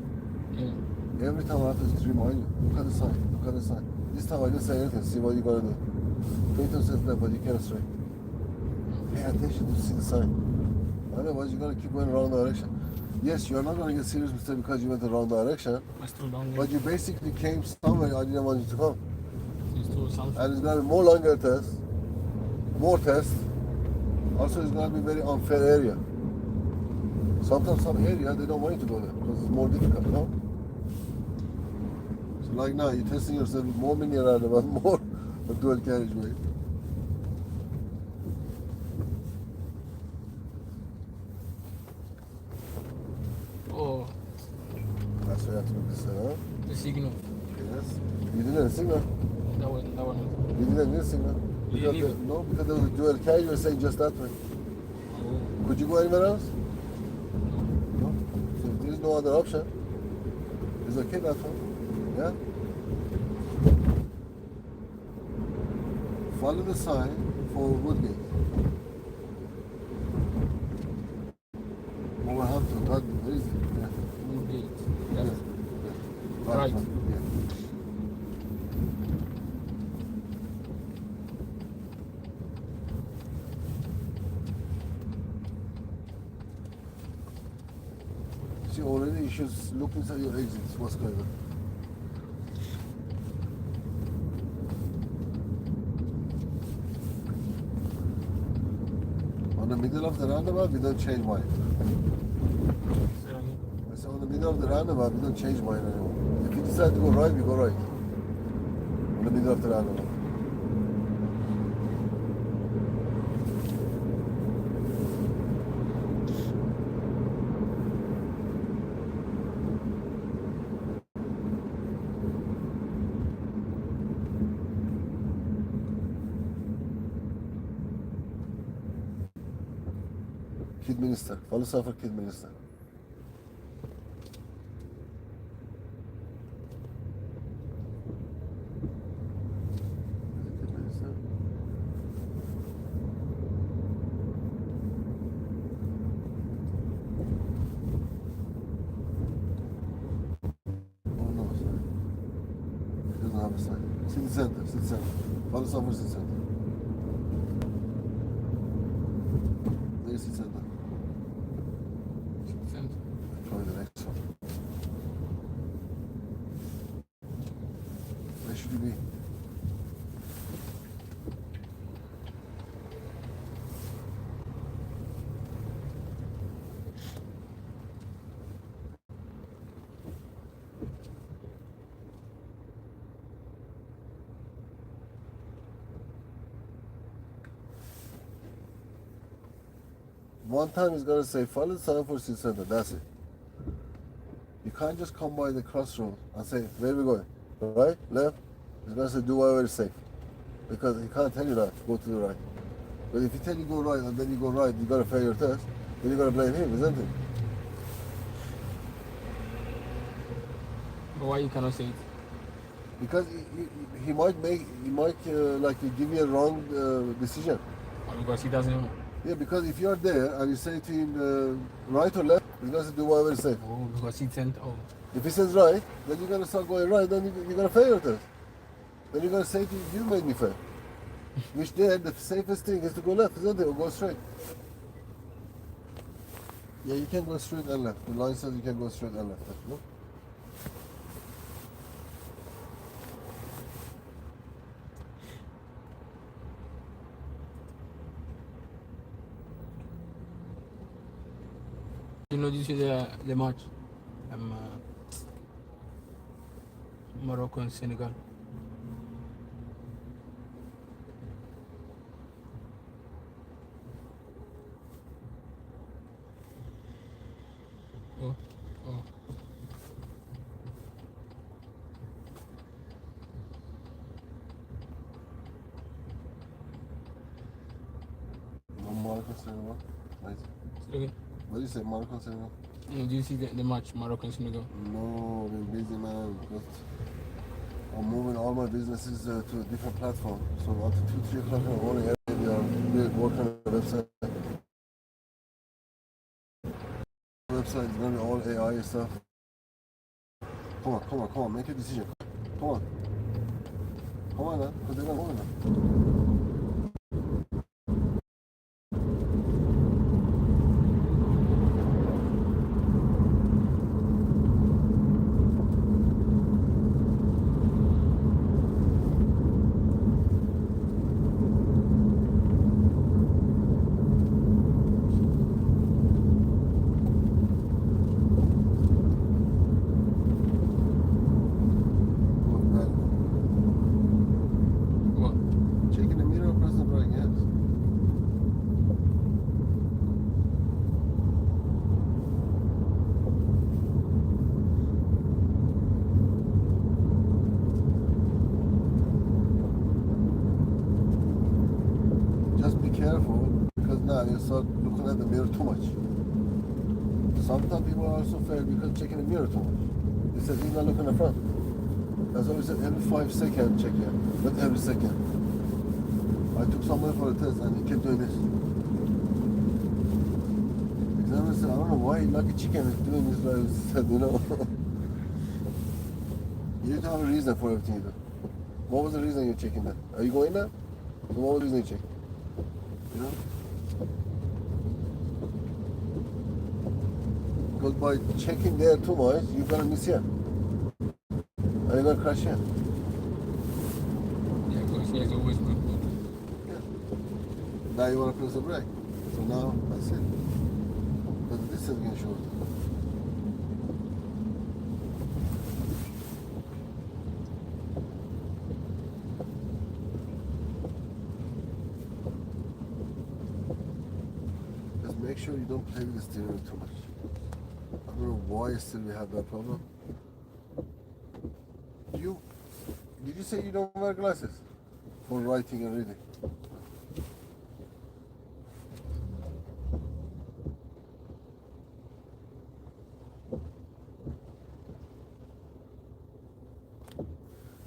Yeah. Every time I have to remind you, look at the sign, look at the sign. This time I didn't say anything, see what you got to do. Quinton says left, but you can't straight. Pay attention to see the sign. Otherwise, you're going to keep going the wrong direction. Yes, you're not going to get serious mistake because you went the wrong direction, It's too long. but you basically came somewhere I didn't want you to come. It's too south. And it's going to be more longer test, more tests. Also, it's going to be very unfair area. Sometimes some area, they don't want you to go there because it's more difficult, you know? So like now, you're testing yourself with more mini roundabout, more dual carriageway. Oh, That's why you have to look this way, huh? the signal. Yes. You didn't signal. That one. You didn't need signal. You didn't need it? No, because there was a dual carriageway saying just that way. Oh. Could you go anywhere else? No. So if there is no other option, it's okay that one. Yeah? Follow the sign for Woodgate. Wolverhampton, that, where is it? Yeah. Woodgate. Yeah. That's Yeah. Right. Yeah. See, already you should look inside your exits, what's going on. On the middle of the roundabout, we don't change mine. I said on the middle of the roundabout, we don't change mine anymore. If you decide to go right, we go right. On the middle of the roundabout. Kidminister. Follow sign for Kidminister. Oh no, sorry. It doesn't have a sign. City Center, City Center. Follow sign for City Center. There's City Center. Probably the next one. Where should you be? One time it's gonna say follow the sign for City Center, that's it. You can't just come by the crossroad and say, where are we going? Right? Left? It's going to say, do whatever is safe. Because he can't tell you that, go to the right. But if he tell you go right and then you go right, you got to fail your test, then you got to blame him, isn't it? But why you cannot say it? Because he might give you a wrong decision. Or because he doesn't know. Yeah, because if you're there and you say to him right or left, he's going to do whatever is safe. Oh, because he sent. Oh. If he says right, then you're going to start going right, then you're going to fail your test. Then you're going to say to him, you made me fail. Which then, the safest thing is to go left, isn't it? Or go straight. Yeah, you can go straight and left. The line says you can go straight and left. No? You know, this is the match. Morocco and Senegal. Oh, oh. Morocco, Senegal. Right. Okay. What do you say, Morocco, Senegal? No, do you see the match, Morocco and Senegal? No, I've been busy, man. Because I'm moving all my businesses to a different platform. So until 2, 3 o'clock in the morning, every day I'm working on a website. The website is going to be all AI stuff. Come on, make a decision. Come on now, because they're not moving now. What? Checking the mirror, press the brake, yes. Just be careful, because now you start looking at the mirror too much. Sometimes people are also fair because checking the mirror too much. It says he's not looking at the front. That's why we said every 5 seconds check here, not every second. I took somebody for a test and he kept doing this. Examiner said, I don't know why like a chicken is doing this, like I said, you know. You need to have a reason for everything you do. What was the reason you're checking that? Are you going there? So what was the reason you check? You know? Because by checking there too much, you're gonna miss here. And you're gonna crash here. Yeah, because he has always good. Now you want to press the brake. So now that's it. But this is getting short. Just make sure you don't play with the steering wheel too much. I don't know why still we have that problem. Did you say you don't wear glasses for writing and reading?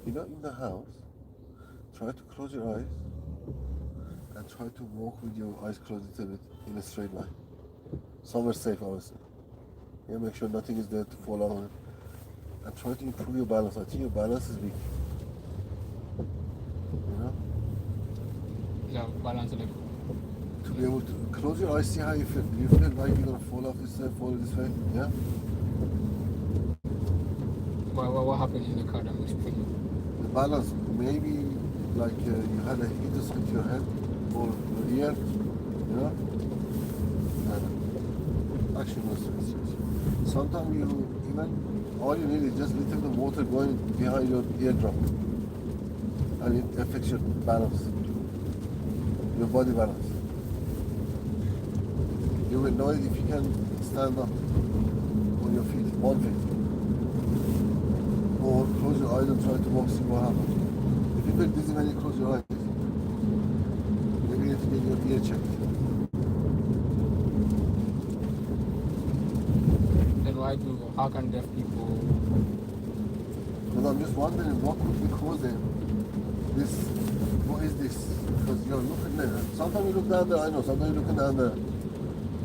You know, in the house, try to close your eyes and try to walk with your eyes closed a little bit in a straight line. Somewhere safe, obviously. Yeah, make sure nothing is there to fall on. And try to improve your balance. I think your balance is weak. You know? Yeah, balance like. To be able to close your eyes, see how you feel. Do you feel like you're gonna fall off this side, fall this way? Yeah? What happened in the car that makes you think? The balance, maybe like you had a heat or something to your head or your ear, you know? And actually, no stress. Sometimes you even, all you need is just little bit of water going behind your eardrum. And it affects your balance, your body balance. You will know it if you can stand up on your feet, 1 feet. Or close your eyes and try to walk, see what happens. If you feel dizzy when you close your eyes, maybe you need to get your ear checked. Then how can deaf people? Because I'm just wondering what could be causing this, what is this? Because you're looking there. Sometimes you look down there, I know, sometimes you're looking down there.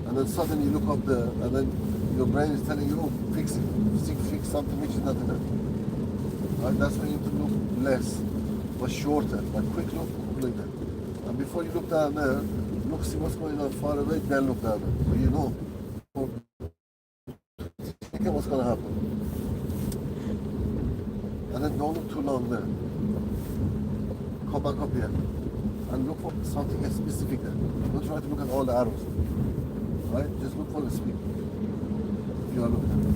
And then suddenly you look up there, and then your brain is telling you, oh, fix it. Fix something which is not there. And that's why you need to look less, but shorter, like quick look like that. And before you look down there, look, see what's going on far away, then look down there. So you know. too long there. Come back up here and look for something specific there. Don't try to look at all the arrows. Right? Just look for the speed. If you are looking at it.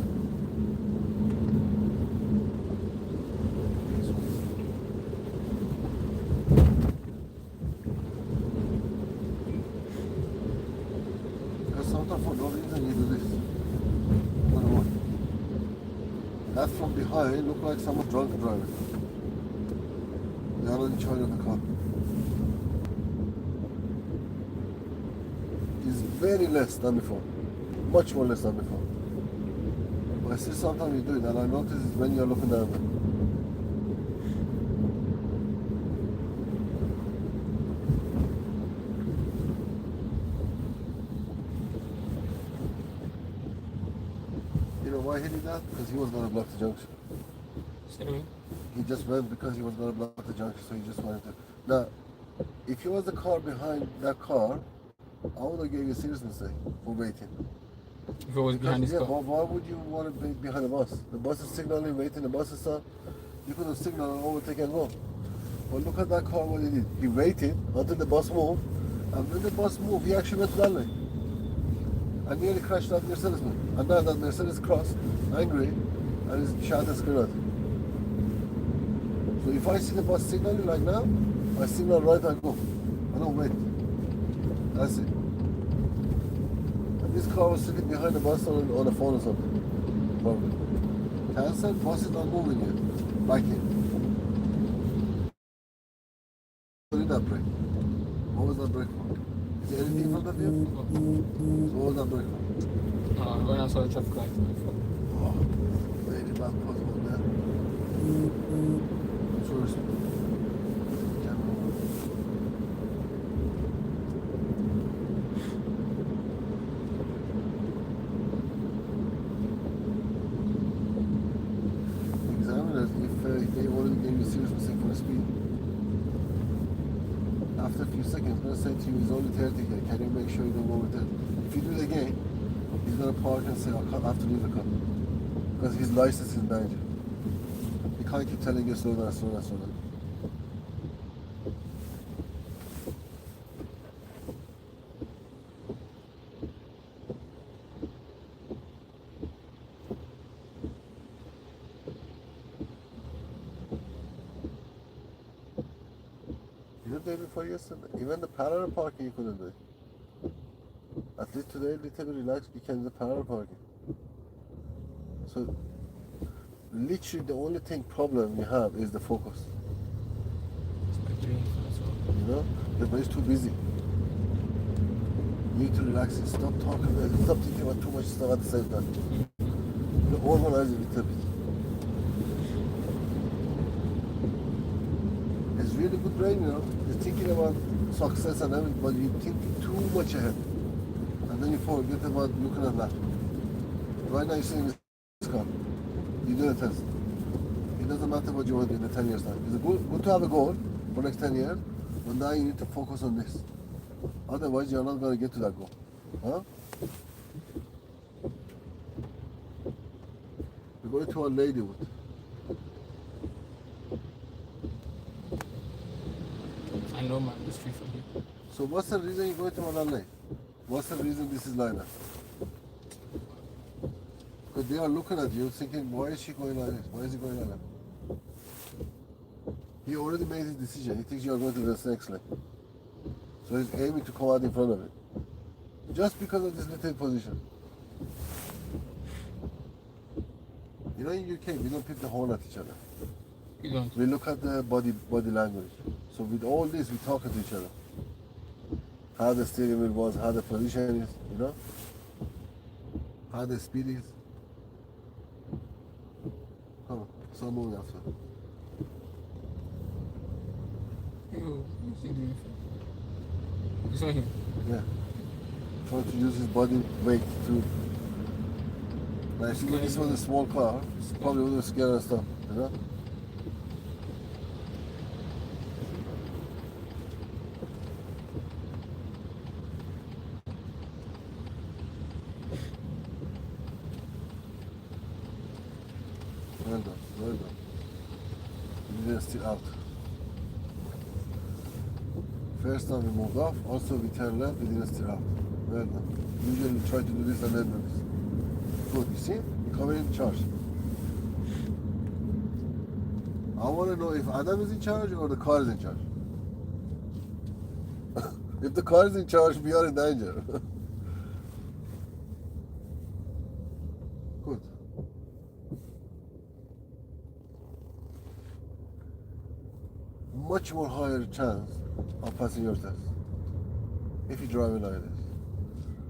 Because sometimes for no reason you do this. I don't know what. That from behind look like someone drunk driving. They are not in charge of the car. Is very less than before. Much more less than before. But I see sometimes you do it, and I notice it when you're looking down there. You know why he did that? Because he was going to block the junction. Sorry. He just went because he was going to block the junction, so he just wanted to. Now, if he was the car behind that car, I would have gave you a serious mistake for waiting. If it was behind this car. Why would you want to wait behind the bus? The bus is signaling, waiting, the bus is stopped. You could have signaled and overtake and go. But look at that car, what he did. He waited until the bus moved, and when the bus moved, he actually went to that lane. And nearly crashed that Mercedes man. And then that Mercedes crossed, angry, and he shot a screen at him. So if I see the bus signaling like now, I signal right and go. I don't wait. That's it. And this car was sitting behind the bus on a phone or something. Probably. Cancel, bus is not moving yet. Back in. What did that brake? What was that brake for? Is there anything in front of you? So what was that brake for? When I saw the traffic light. Oh, very bad possible there. Tourist. Examiners, if they already gave you serious mistake for the speed, after a few seconds, going to say to you, it's only 30 here. Can you make sure you don't go over 30? If you do it again, he's going to park and say, I have to leave the car. Because his license is in danger. He can't keep telling you slow down, slow down, slow down. You did it before yesterday. Even the parallel parking you couldn't do it. At least today, a little bit relaxed, you can do the parallel parking. So, literally the only problem you have is the focus. You know? The brain's too busy. You need to relax it. Stop talking, stop thinking about too much stuff at the same time. You organize it a little bit. It's really good brain, you know. You're thinking about success and everything, but you think too much ahead. And then you forget about looking at that. Right now you're sitting in this car. You do a test. It doesn't matter what you want to do in the 10 years time. It's good to have a goal for next 10 years, but now you need to focus on this. Otherwise you're not going to get to that goal. Huh? We're going to our Ladywood. I know my street from here. So what's the reason you're going to Manalay? What's the reason this is like that? Because they are looking at you thinking, why is she going like this? Why is he going like that? He already made his decision. He thinks you are going to the next lane. So he's aiming to come out in front of it. Just because of this little position. You know, in UK, we don't pick the horn at each other. You don't. We look at the body language. So with all this, we talk to each other. How the steering wheel was, how the position is, you know? How the speed is. Come on, start moving after. What's he doing? This one here. Yeah. Trying to use his body weight to. Now, if this was a small car, probably would have scared and stuff, you know? Well done, well done. First time we moved off, also we turn left, we didn't steer up. Well done. Usually try to do this and then do this. Good, you see? Coming in charge. I want to know if Adam is in charge or the car is in charge. If the car is in charge, we are in danger. Good. Much more higher chance of passing your test if you drive like this.